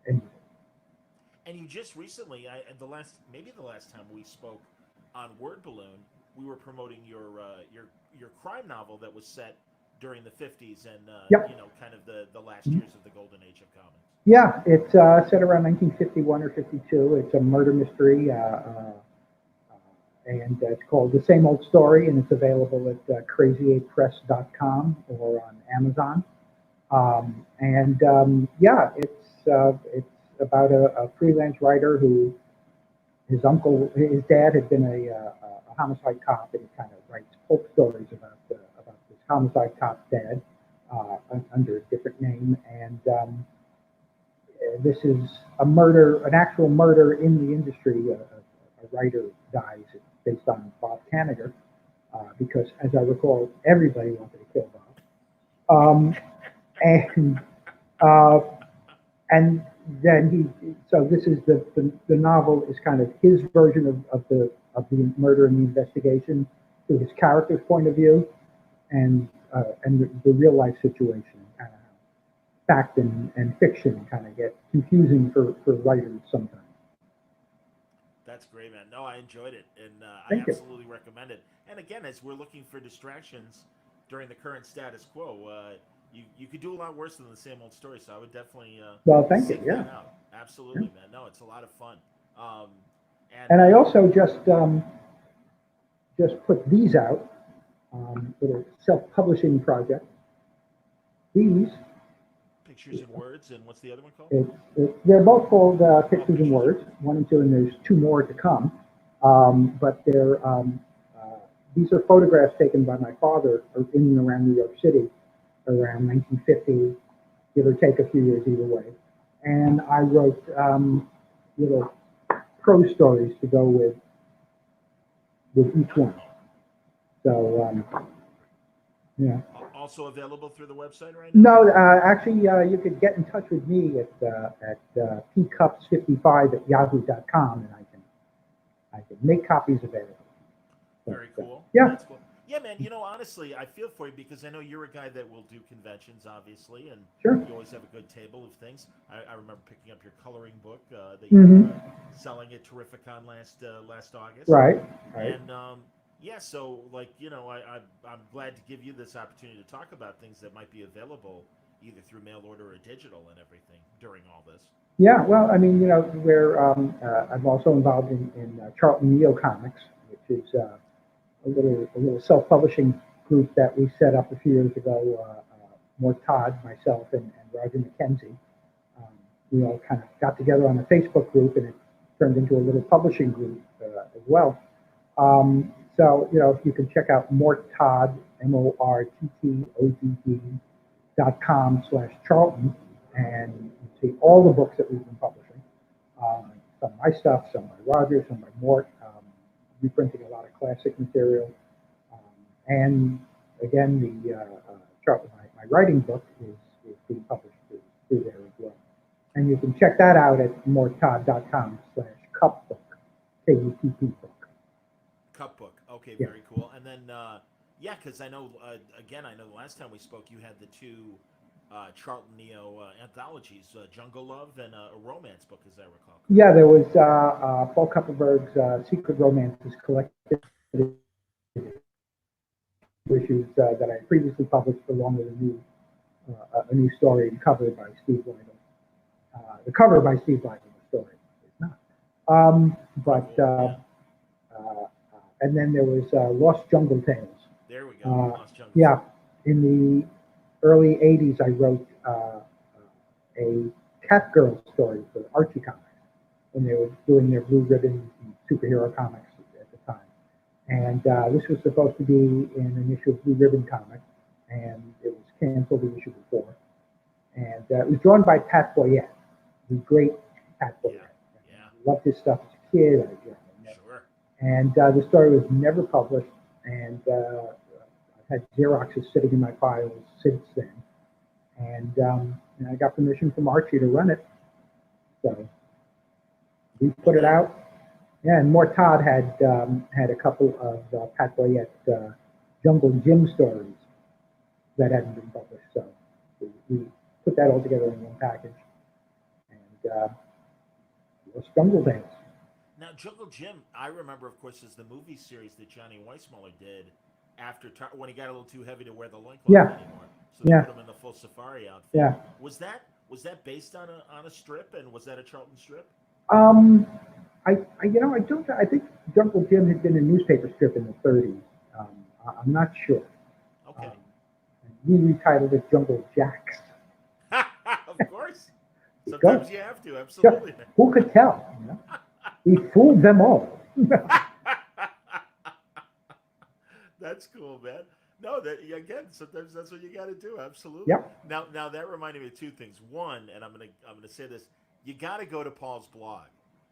ended it. and you just recently, the last time we spoke on Word Balloon, we were promoting your crime novel that was set during the 50s and Yep. kind of the last years of the golden age of comics. Yeah, it's set around 1951 or 52. It's a murder mystery, and it's called The Same Old Story, and it's available at crazy8press.com or on Amazon. Yeah, it's about a freelance writer who his dad had been a homicide cop, and he kind of writes pulp stories about this homicide cop's dad under a different name, and this is an actual murder in the industry. A writer dies based on Bob Kanigher, because, as I recall, everybody wanted to kill Bob. And uh, and then so this is the novel is kind of his version of the murder and the investigation through his character's point of view, and the real life situation, kind of fact and fiction kind of get confusing for writers sometimes. That's great, man. No, I enjoyed it, and I Thank you. absolutely recommend it. And again, as we're looking for distractions during the current status quo, you could do a lot worse than the same old story. So I would definitely Well, thank you. seek Yeah. that out. Yeah. Absolutely, man. No, it's a lot of fun. Um, and And I also just put these out, little self-publishing project. These, Pictures and words, and what's the other one called? they're both called Pictures and Pictures and Words, Words. 1 and 2, and there's two more to come. But these are photographs taken by my father in and around New York City around 1950, give or take a few years either way. And I wrote little prose stories to go with each one. So, yeah. Also available through the website right now? No, actually, you could get in touch with me at pcups55 at yahoo.com, and I can make copies available. Very cool. Yeah. That's cool. Yeah, man. Honestly, I feel for you because I know you're a guy that will do conventions, obviously, and Sure. you always have a good table of things. I remember picking up your coloring book that you Mm-hmm. were selling at Terrificon last August. Right. And yeah, so I'm glad to give you this opportunity to talk about things that might be available either through mail order or digital and everything during all this. Yeah, well, I mean, I'm also involved in Charlton Neo Comics, which is a little self-publishing group that we set up a few years ago. Mort Todd, myself, and Roger McKenzie. We all kind of got together on a Facebook group, and it turned into a little publishing group as well. So, if you can check out Mort Todd, morttodd.com/Charlton, and you see all the books that we've been publishing. Some of my stuff, some by Roger, some by Mort. Reprinting a lot of classic material. And again, my writing book is being published through there as well. And you can check that out at morttodd.com/cupbook, Kupp book. Cup book. Okay, Yeah. very cool. And then, yeah, because I know, again, I know the last time we spoke, you had the two Charlton Neo anthologies, Jungle Love and a romance book, as I recall. Correct? Yeah, there was Paul Kupperberg's Secret Romances collected issues that I previously published along with a new story covered by Steve Lytle. The cover by Steve Lytle, the story is not. But Cool. Yeah. and then there was Lost Jungle Tales. There we go. Uh, Lost Jungle yeah, Tales. in the early '80s, I wrote a Catgirl story for Archie Comics when they were doing their Blue Ribbon superhero comics at the time. And this was supposed to be in an issue of Blue Ribbon comic, and it was canceled the issue before. And it was drawn by Pat Boyette, the great Pat Yeah. Boyette. Yeah. I loved his stuff as a kid. Sure. And the story was never published, and I've had Xeroxes sitting in my files since then. And I got permission from Archie to run it, so we put it out. Yeah, and Mortad had a couple of Pat Boyette Jungle Jim stories that hadn't been published, so we put that all together in one package, and it was Jungle Tales. Now, Jungle Jim, I remember, of course, is the movie series that Johnny Weissmuller did after when he got a little too heavy to wear the loincloth Yeah, anymore. So they yeah, put him in the full safari outfit. yeah. Was that based on a strip, and was that a Charlton strip? Um, I don't. I think Jungle Jim had been a newspaper strip in the '30s. Um, I'm not sure. Okay. We retitled it Jungle Jacks. Of course. There you Sometimes go. you have to. Sure. Absolutely. Who could tell? You know? We fooled them all. That's cool, man. No, that again, sometimes that's what you got to do. Absolutely. Yep. Now that reminded me of two things. One, and I'm gonna say this: you got to go to Paul's blog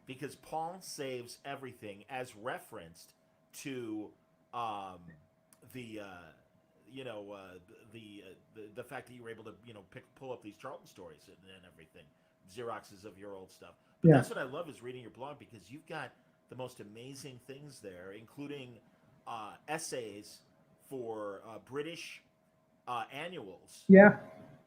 because Paul saves everything as referenced to the you know the fact that you were able to pull up these Charlton stories and everything, Xeroxes of your old stuff. But Yeah. that's what I love is reading your blog because you've got the most amazing things there, including essays for British annuals, Yeah.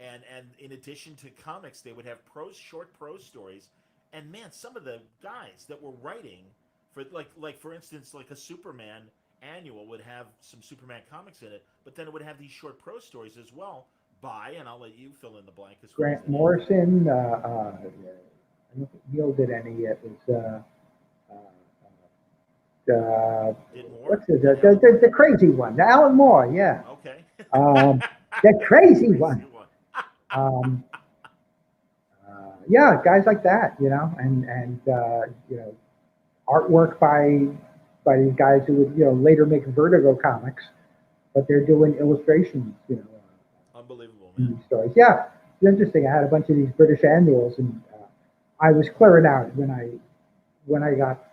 and in addition to comics, they would have short prose stories. And man, some of the guys that were writing for like for instance, like a Superman annual would have some Superman comics in it, but then it would have these short prose stories as well by, and I'll let you fill in the blank as far as Grant the name. Morrison. I don't think Neil did any. It was Did more? what's his Did Alan? the crazy one, the Alan Moore. Yeah. Okay. Um, the crazy Crazy one. one. Um, yeah, guys like that, and artwork by these guys who would later make Vertigo comics, but they're doing illustrations, Unbelievable, in man. these stories. Yeah, it's interesting. I had a bunch of these British annuals, and I was clearing out when I got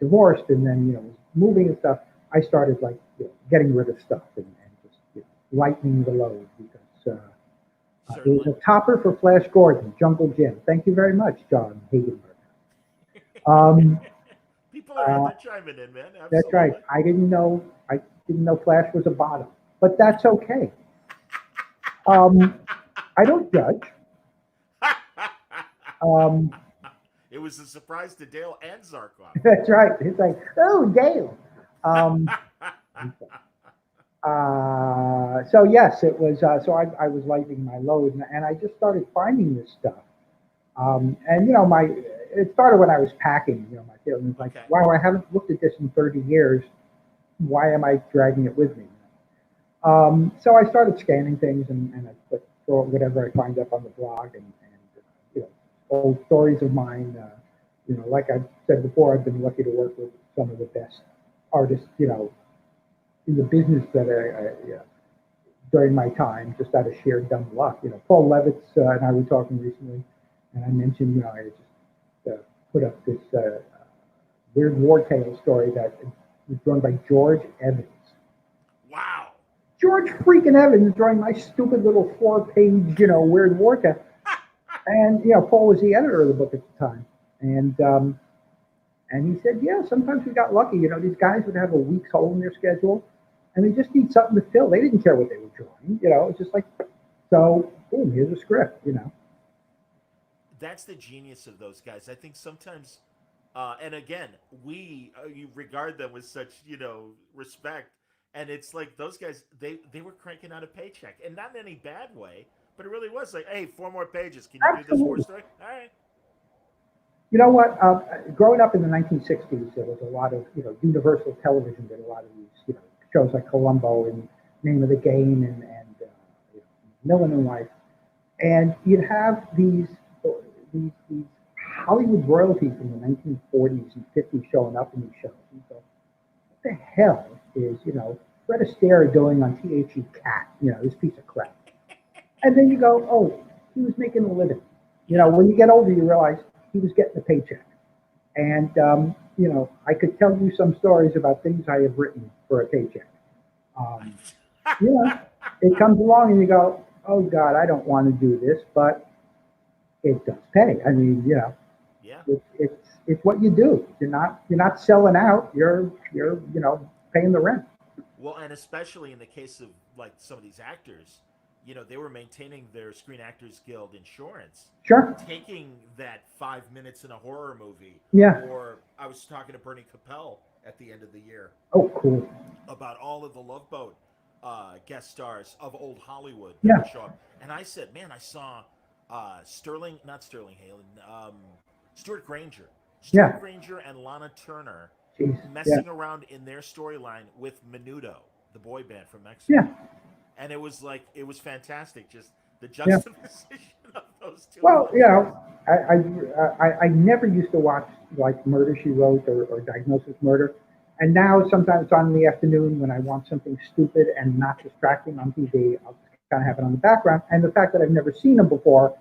divorced, and then was moving and stuff. I started like getting rid of stuff and just lightening the load because. It was Certainly. a topper for Flash Gordon, Jungle Jim. Thank you very much, John Hagenberg. Um, People are uh, they're chiming in, man. that's right. Absolutely. I didn't know Flash was a bottom, but that's okay. I don't judge. Um, It was a surprise to Dale and Zarkov. that's right. It's like, oh, Dale. Um, so yes, it was. So I was lightening my load, and I just started finding this stuff. And it started when I was packing. My feeling was like, Okay. wow, I haven't looked at this in 30 years. Why am I dragging it with me? So I started scanning things, and I put whatever I find up on the blog, and old stories of mine. Like I said before, I've been lucky to work with some of the best artists, in the business that during my time, just out of sheer dumb luck. Paul Levitz and I were talking recently, and I mentioned, I just put up this Weird War Tale story that was drawn by George Evans. Wow. George freaking Evans drawing my stupid little 4-page, Weird War Tale. And, Paul was the editor of the book at the time. And he said, yeah, sometimes we got lucky. These guys would have a week's hole in their schedule, and they just need something to fill. They didn't care what they were drawing. It's just like, so boom, here's a script. That's the genius of those guys. I think sometimes, and again, we you regard them with such respect, and it's like those guys they were cranking out a paycheck, and not in any bad way, but it really was like, hey, 4 more pages. Can you do this war Absolutely. story? All right. You know what? Growing up in the 1960s, there was a lot of, Universal Television did a lot of these, shows like Columbo and Name of the Game and Millen and Wife, and you'd have these Hollywood royalties from the 1940s and 50s showing up in these shows. And so, what the hell is, Fred Astaire doing on THE Cat? This piece of crap. And then you go, oh, he was making a living. Yeah. When you get older, you realize he was getting a paycheck. And, I could tell you some stories about things I have written for a paycheck. Um, it comes along and you go, oh God, I don't want to do this, but it does pay. I mean, Yeah. it's what you do. You're not selling out. You're paying the rent. Well, and especially in the case of like some of these actors, they were maintaining their Screen Actors Guild insurance, Sure. taking that 5 minutes in a horror movie. Yeah. Or I was talking to Bernie Capel at the end of the year Oh, cool. about all of the Love Boat guest stars of old Hollywood that Yeah. would show up, and I said, man, I saw not Sterling Halen, Stuart Granger, Yeah. and Lana Turner Jeez. Yeah. messing around in their storyline with Menudo, the boy band from Mexico. Yeah. And it was fantastic, just the Yeah. juxtaposition of those two Well, cultures. I never used to watch like Murder She Wrote or Diagnosis Murder, and now sometimes on the afternoon when I want something stupid and not distracting on TV, I'll just kind of have it on the background. And the fact that I've never seen them before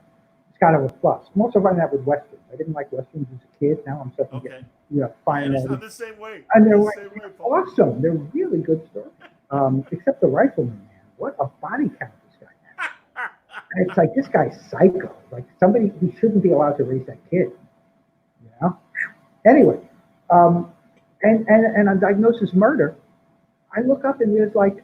is kind of a plus. I'm also finding that with westerns. I didn't like westerns as a kid. Now I'm starting to get Okay. I finding understand. all I'm the same way. and I'm they're the like same way, Paul. awesome. They're really good stories. Except the Rifleman man. What a body count this guy has. And it's like this guy's psycho. Like somebody he shouldn't be allowed to raise that kid. You know. Anyway, um, and on Diagnosis Murder, I look up and there's like,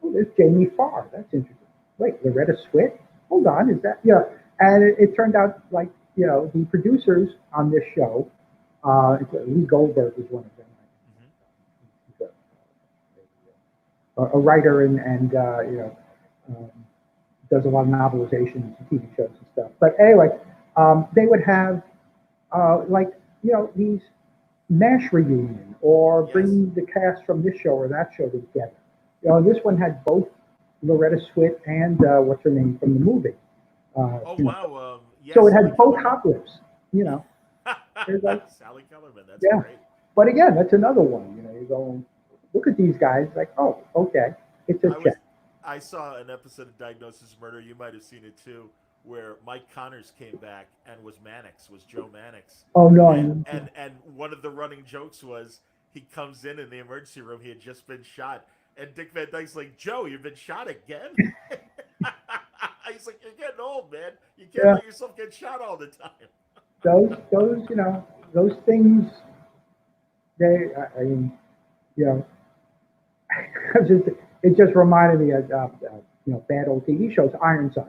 oh, there's Jamie Farr. That's interesting. Wait, Loretta Swit? Hold on, is that yeah? And it turned out like the producers on this show, Lee Goldberg was one of them. Hmm. He's a writer and um, does a lot of novelizations and TV shows and stuff. But anyway, they would have like these MASH reunion or Yes. bring the cast from this show or that show together. This one had both Loretta Swit and what's her name from the movie. Oh You know, wow. so Yes, it Sally had both Kellerman. hot lips. There's like, Sally Kellerman. That's yeah. great. But again, that's another one. You go look at these guys. Like, oh, okay, it's a I was check. I saw an episode of Diagnosis Murder. You might have seen it too, where Mike Connors came back and was Joe Mannix, Oh no, I and mean, and one of the running jokes was he comes in the emergency room. He had just been shot, and Dick Van Dyke's like, Joe, you've been shot again. He's like, you're getting old, man. You can't yeah, let yourself get shot all the time. those things. I mean, you know, it just reminded me of bad old TV shows, Ironsides.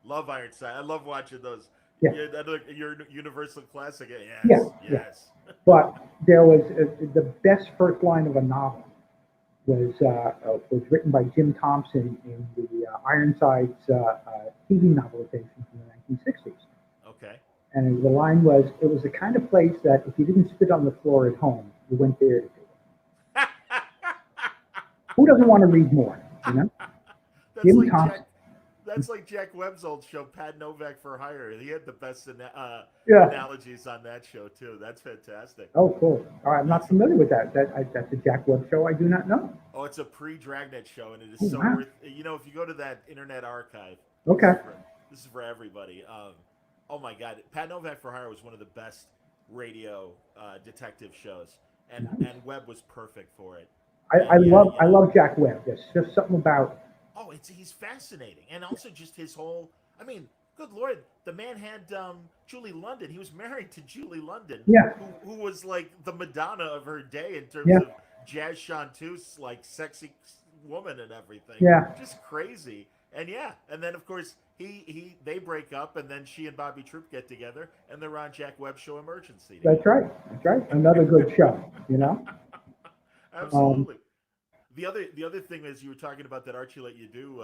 Love Ironside. I love watching those. Yeah, Yeah, another your Universal classic. yeah, Yes, yeah. yes. But there was the best first line of a novel was written by Jim Thompson in the Ironsides TV novelization from the 1960s. Okay. And the line was, "It was the kind of place that if you didn't spit on the floor at home, you went there to do it." Who doesn't want to read more? You know, that's Jim like Thompson. Jack. That's like Jack Webb's old show, Pat Novak for Hire. He had the best Yeah. analogies on that show too. That's fantastic. Oh, cool. All right, I'm not That's familiar with that. That's a Jack Webb show. I do not know. oh, it's a pre-Dragnet show, and it Oh, is so wow. worth. If you go to that Internet Archive, this Okay. is for this is for everybody. Oh my God, Pat Novak for Hire was one of the best radio detective shows, Nice. and Webb was perfect for it. I, And I yeah, love I love Jack Webb. There's just something about oh, he's fascinating, and also just his whole. I mean, Good Lord, the man had Julie London. He was married to Julie London, Yeah, who was like the Madonna of her day in terms yeah, of jazz chanteuse, like sexy woman and everything. yeah. Just crazy. And yeah, and then of course they break up, and then she and Bobby Troop get together, and they're on Jack Webb Show Emergency That's together. right. That's right. Another good show. You know. Um, Absolutely. The other thing is you were talking about that Archie let you do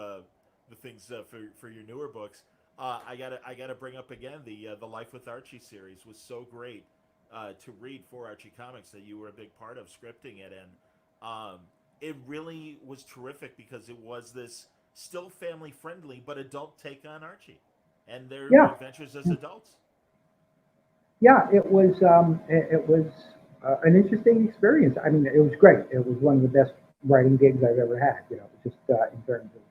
the things for your newer books. I gotta bring up again the Life with Archie series was so great to read for Archie Comics that you were a big part of scripting it, and it really was terrific because it was this still family friendly but adult take on Archie and their yeah, adventures as adults. yeah. It was an interesting experience. I mean, it was great. It was one of the best writing gigs I've ever had. You know, just in terms of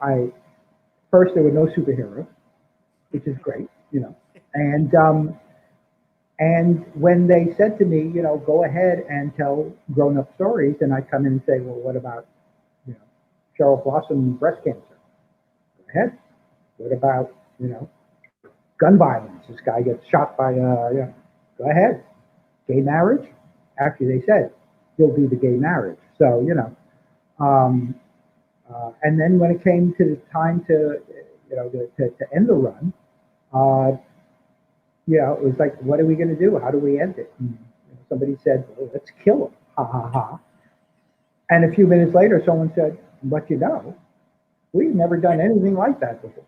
I first there were no superheroes, which is great. You know, and when they said to me, go ahead and tell grown-up stories, and I come in and say, well, what about you know Cheryl Blossom breast cancer? Go ahead. What about gun violence? This guy gets shot by go ahead. Gay marriage? Actually, they said he'll do the gay marriage. So um, and then when it came to the time to to end the run, uh, it was like, what are we going to do? How do we end it? And somebody said, well, let's kill him. Ha ha ha. And a few minutes later, someone said, but we've never done anything like that before.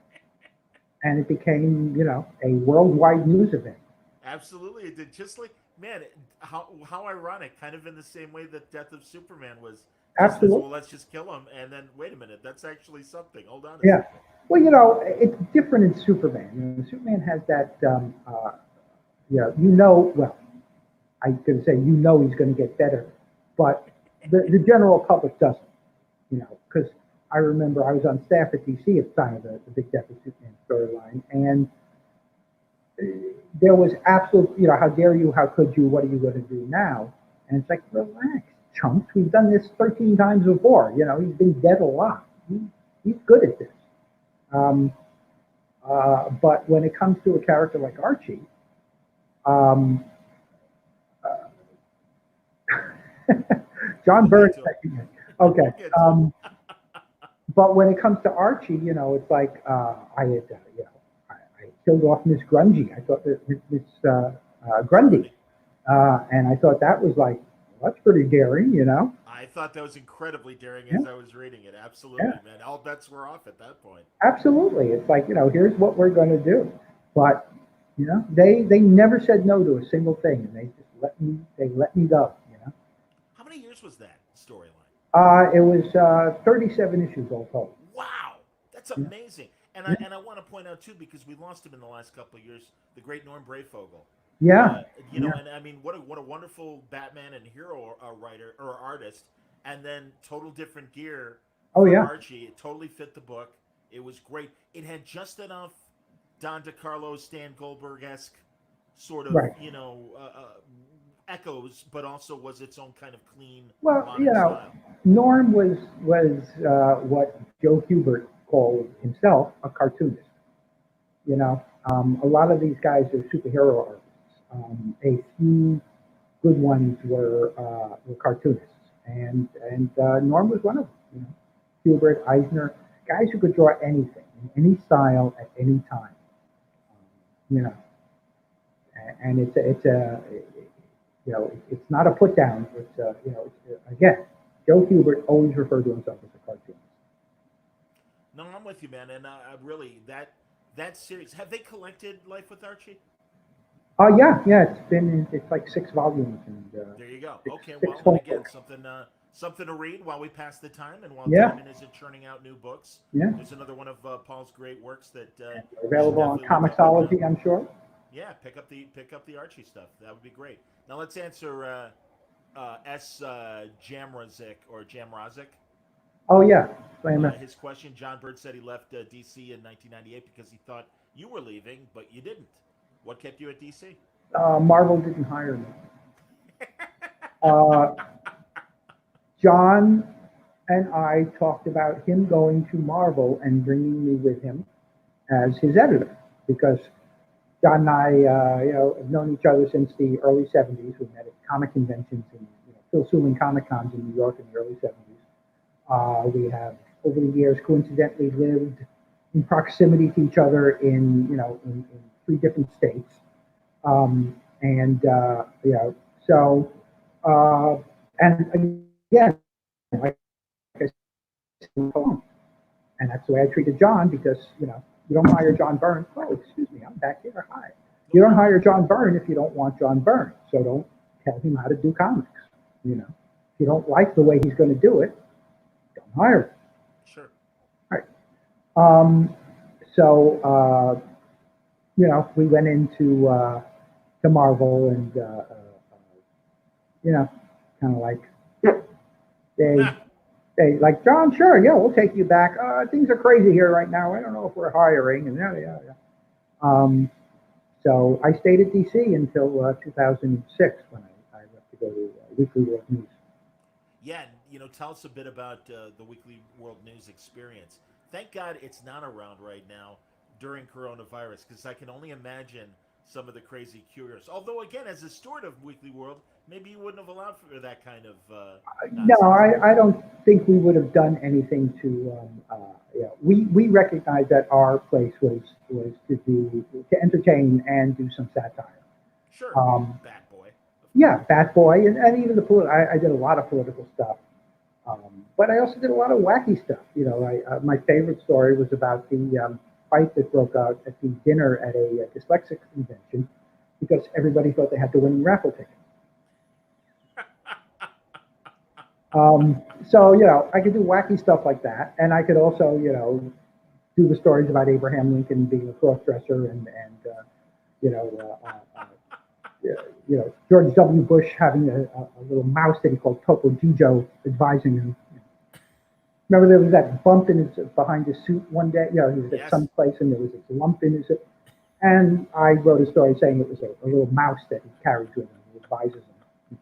And it became, a worldwide news event. Absolutely, it did. Just like man, how ironic. Kind of in the same way that Death of Superman was just this. Well, Absolutely. let's just kill him, and then wait a minute, that's actually something. Hold on a Yeah. second. Well, it's different in Superman. Superman has that, well, I could say, he's going to get better, but the general public doesn't, because I remember I was on staff at DC at the time of the Big Death of Superman storyline, and there was absolute, how dare you, how could you, what are you going to do now? And it's like, relax, chumps. We've done this 13 times before. He's been dead a lot. He's good at this. Um, but when it comes to a character like Archie, um, John We'll get Byrne. to him. Okay. We'll get to him. But when it comes to Archie, it's like I had, I killed off Miss Grungy. I thought that Miss Grundy, Grundy. and I thought that was like, well, that's pretty daring. I thought that was incredibly daring Yeah, as I was reading it. yeah, Absolutely, man. All bets were off at that point. absolutely. It's like, here's what we're going to do, but they never said no to a single thing, and they let me go. How many years was that storyline? It was 37 issues all told. Wow, that's Yeah, amazing. And I yeah, and I want to point out too because we lost him in the last couple of years, the great Norm Brayfogle. yeah, And I mean, what a wonderful Batman and hero writer or artist, and then total different gear oh for yeah, Archie. It totally fit the book. It was great. It had just enough Don DeCarlo, Stan Goldberg esque sort of right. echoes, but also was its own kind of clean, Well, modern style. Norm was what Joe Hubert called himself a cartoonist. A lot of these guys are superhero artists. A few good ones were cartoonists, and Norm was one of them. Hubert, Eisner, guys who could draw anything in any style at any time. You know, and it's not a put down. Again, Joe Hubert always referred to himself as a cartoonist. No, I'm with you, man. And really, that series have they collected Life with Archie? Oh yeah, it's like 6 volumes and There you go. six Okay, six well, and whole again, books. something to read while we pass the time, and while Yeah, Diamond isn't churning out new books. yeah. There's another one of Paul's great works that And you should available on definitely look up. And Comixology, I'm sure. yeah, pick up the Archie stuff. That would be great. Now let's answer S Jamrazik or Jamrazik. Oh yeah, Slammer. His question: John Bird said he left DC in 1998 because he thought you were leaving, but you didn't. What kept you at DC? Marvel didn't hire me. Uh, John and I talked about him going to Marvel and bringing me with him. as his editor because John and I, have known each other since the early '70s. We met at comic conventions and Phil Seuling Comic Cons in New York in the early '70s. We have, over the years, coincidentally lived in proximity to each other in 3 different states. And so uh, and again, like I said, and that's the way I treated John because you don't hire John Byrne. Oh, excuse me, I'm back here. Hi. You don't hire John Byrne if you don't want John Byrne. So don't tell him how to do comics. If you don't like the way he's going to do it, don't hire him. Sure. Right. Um, so we went into to Marvel and kind of like they like John. Sure, yeah, we'll take you back. Things are crazy here right now. I don't know if we're hiring. And yeah. So I stayed at DC until 2006 when I left to go to Weekly World News. Yeah, tell us a bit about the Weekly World News experience. Thank God it's not around right now during coronavirus, because I can only imagine some of the crazy curious. Although, again, as a steward of Weekly World, maybe you wouldn't have allowed for that kind of No, nonsense. I don't think we would have done anything to. We recognized that our place was to entertain and do some satire. Sure, Um, Bat Boy. yeah, Bat Boy, and even I did a lot of political stuff. But I also did a lot of wacky stuff. My favorite story was about the fight that broke out at the dinner at a dyslexic convention because everybody thought they had to win raffle tickets. So I could do wacky stuff like that, and I could also do the stories about Abraham Lincoln being a cross-dresser and you know uh, uh, George W. Bush having a little mouse that he called Topo Gijo advising him. Remember there was that bump in his behind his suit one day. He was at Yes. some place and there was this lump in his. And I wrote a story saying it was a little mouse that he carries with him, who advises him.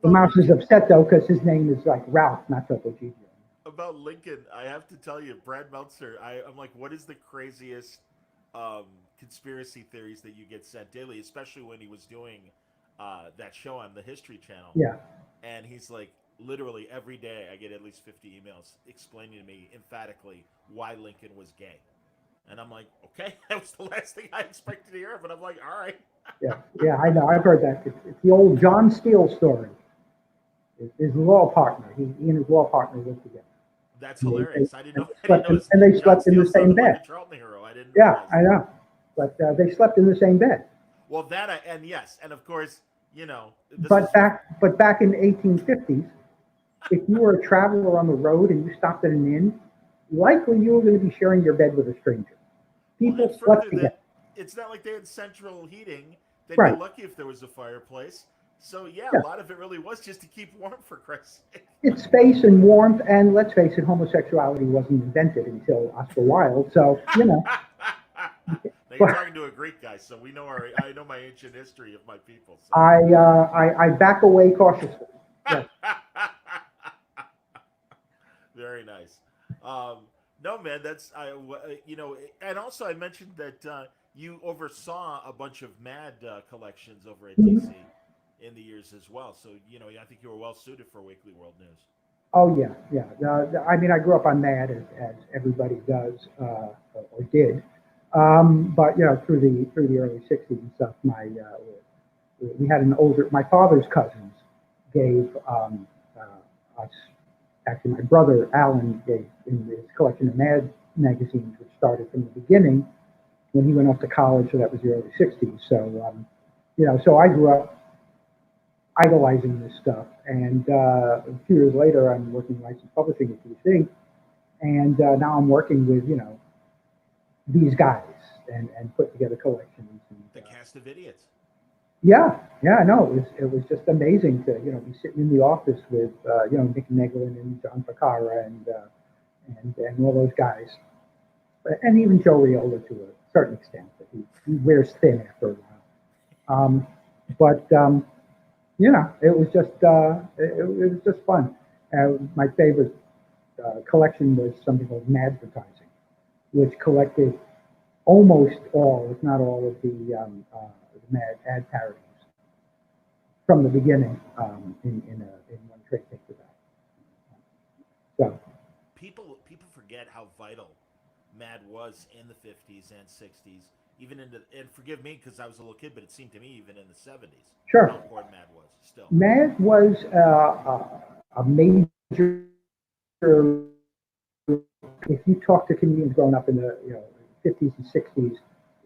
The About mouse is Lincoln, upset though because his name is like Ralph, not Topo Gijo. about Lincoln, I have to tell you, Brad Meltzer. I'm like, what is the craziest um, conspiracy theories that you get sent daily, especially when he was doing that show on the History Channel? Yeah, And he's like, literally every day I get at least 50 emails explaining to me emphatically why Lincoln was gay. And I'm like, okay, that was the last thing I expected to hear, but I'm like, all right. yeah. I know. I've heard that. It's the old John Steele story. His law partner. He and his law partner lived together. That's And hilarious. I didn't know. I didn't slept know in, and they John slept in Steele the same sounded like bed. a Charlton hero. I didn't Yeah, realize I that. know. But they slept in the same bed. Well, and yes, and of course, this was. But back in the 1850s, if you were a traveler on the road and you stopped at an inn, likely you were going to be sharing your bed with a stranger. Well, People and slept further together. that it's not like they had central heating. They'd be Right. lucky if there was a fireplace. So yeah, a Yeah. lot of it really was just to keep warm, for Christ's sake. It's space and warmth, and let's face it, homosexuality wasn't invented until Oscar Wilde. So, Now you're but talking to a Greek guy, so I know my ancient history of my people. So. I back away cautiously. Yes. Very nice. Um, no, man, and also I mentioned that you oversaw a bunch of Mad collections over at Mhm. DC in the years as well. So I think you were well suited for Weekly World News. Oh yeah, yeah. I mean, I grew up on Mad as everybody does or did, but through the early '60s and stuff, we had an older. My father's cousins gave us. Actually, my brother Alan gave in his collection of Mad magazines, which started from the beginning when he went off to college. So that was the early '60s. So I grew up idolizing this stuff. And a few years later, I'm working in licensed publishing at DC, and now I'm working with these guys and put together collections. And, The cast of idiots. yeah, no, it was just amazing to be sitting in the office with Nick Neglin and John Ficarra and all those guys, and even Joe Riola to a certain extent, but he wears thin after a while. But it was just fun. My favorite collection was something called Madvertising, which collected almost all, if not all, of the Mad ad parodies from the beginning in one trade paperback. So People forget how vital Mad was in the 50s and 60s, even into, and forgive me because I was a little kid, but it seemed to me even in the 70s how sure, important Mad was still. Mad was a major. If you talk to comedians growing up in the 50s and 60s,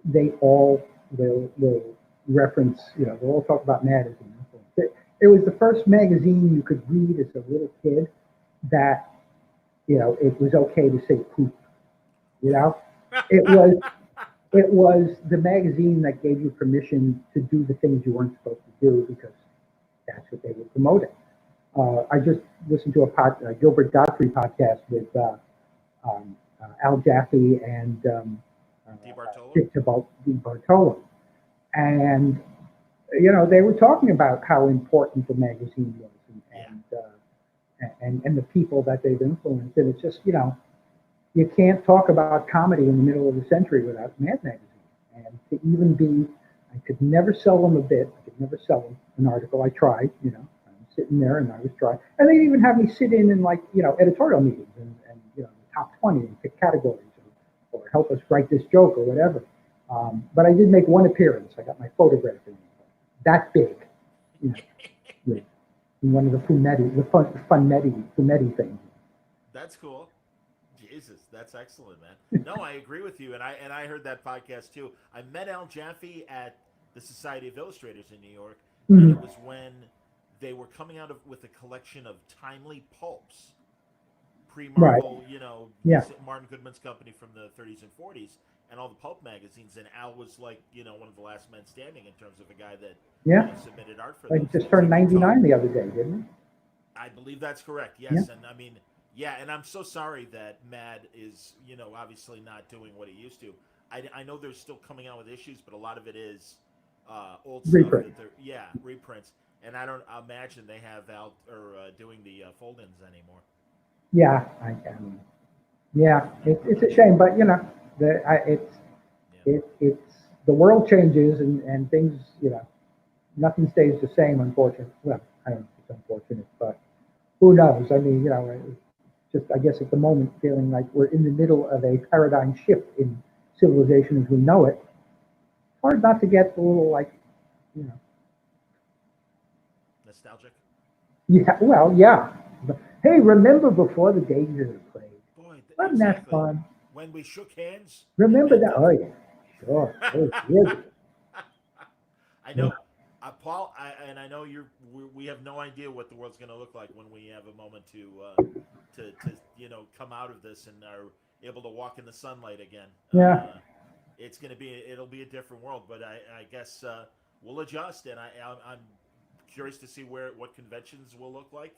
they all will reference, they'll all talk about Mad as an influence. It was the first magazine you could read as a little kid that it was okay to say poop. You know, it was it was the magazine that gave you permission to do the things you weren't supposed to do because that's what they were promoting. I just listened to a Gilbert Godfrey podcast with Al Jaffe and Di Bartolo. Dick Bartolo, and they were talking about how important the magazine was Yeah. and the people that they've influenced, and it's just you can't talk about comedy in the middle of the century without Mad Magazine. And to even be, I could never sell them a bit. I could never sell them an article. I tried, I'm sitting there and I was trying. And they'd even have me sit in like, editorial meetings and the top 20 and pick categories or help us write this joke or whatever. But I did make one appearance. I got my photograph in that big, you know, in one of the Fumetti things. That's cool. Jesus, that's excellent, man. No, I agree with you, and I heard that podcast too. I met Al Jaffe at the Society of Illustrators in New York, and it Mm-hmm. was when they were coming out with a collection of timely pulps, Right. pre-Marvel, Yeah. Martin Goodman's company from the 30s and 40s, and all the pulp magazines. And Al was like, one of the last men standing in terms of a guy that, Yeah. submitted art for Like those just things. turned He could talk. 99 the other day, didn't I believe that's correct. he? Yeah. Yes, and I mean, yeah, and I'm so sorry that Mad is, obviously not doing what it used to. I know they're still coming out with issues, but a lot of it is old stuff Reprint. that they're reprints, and I don't imagine they have out or doing the fold-ins anymore. Yeah. I mean, yeah. It's a shame, but Yeah, it's the world changes and things, nothing stays the same, unfortunately. Well, I don't know if it's unfortunate, but who knows? I mean, just I guess at the moment feeling like we're in the middle of a paradigm shift in civilization as we know it. Hard not to get a little like, you know, nostalgic. yeah, well, yeah. But, hey, remember before the days of the plague? Boy, Wasn't that exactly. fun? When we shook hands, it Remember meant that? Oh something. yeah, sure. Oh, years ago. I Yeah, know, Paul, and I know we have no idea what the world's going to look like when we have a moment to come out of this and are able to walk in the sunlight again. yeah, It'll be a different world, but I guess we'll adjust, and I'm curious to see what conventions will look like,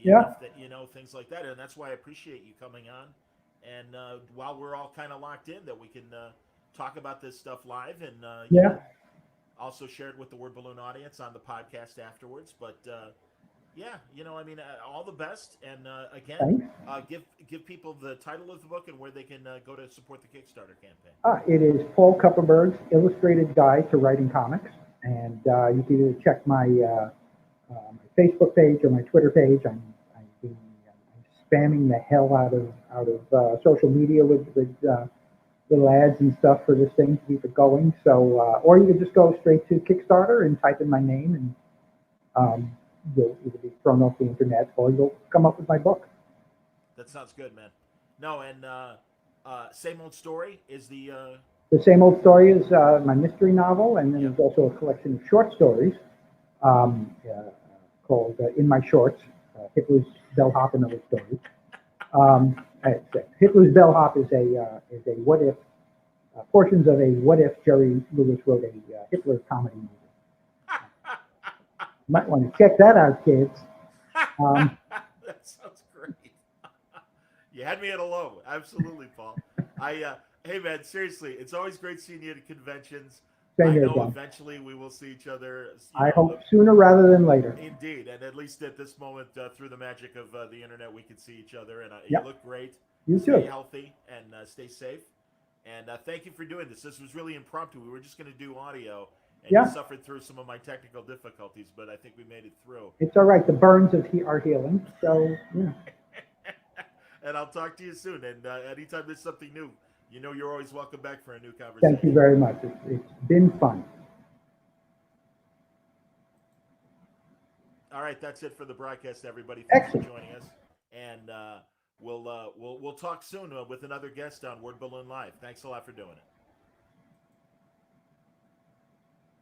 yeah, if that things like that, and that's why I appreciate you coming on, and while we're all kind of locked in, that we can talk about this stuff live, and yeah, also share it with the Word Balloon audience on the podcast afterwards. But yeah, I mean, all the best, and again, thanks. give people the title of the book and where they can go to support the Kickstarter campaign. It is Paul Kupperberg's Illustrated Guide to Writing Comics, and you can either check my Facebook page or my Twitter page. I'm spamming the hell out of social media with little ads and stuff for this thing to keep it going. So, or you could just go straight to Kickstarter and type in my name, and you'll either be thrown off the internet or you'll come up with my book. That sounds good, man. No, and same old story is the The same old story is my mystery novel, and then yep. there's also a collection of short stories called In My Shorts, Hitler's Bellhop and Other Stories. Hitler's Bellhop is a what if portions of a what if Jerry Lewis wrote a Hitler comedy movie. You might want to check that out, kids. Um, That sounds great. You had me at a low. Absolutely, Paul. Hey man, seriously, it's always great seeing you at conventions. Same I here, know John. eventually we will see each other. I hope sooner rather than later. Indeed, and at least at this moment, through the magic of the internet, we can see each other. And you Yep. look great. You Stay too. healthy and stay safe. And thank you for doing this. This was really impromptu. We were just going to do audio, and you Yeah, suffered through some of my technical difficulties, but I think we made it through. it's all right. The burns are healing. So, yeah. And I'll talk to you soon. And anytime there's something new, you know you're always welcome back for a new Thank you conversation. very much. It's been fun. All right, that's it for the broadcast, everybody. Thanks for Excellent. joining us, and we'll talk soon with another guest on Word Balloon Live. Thanks a lot for doing it.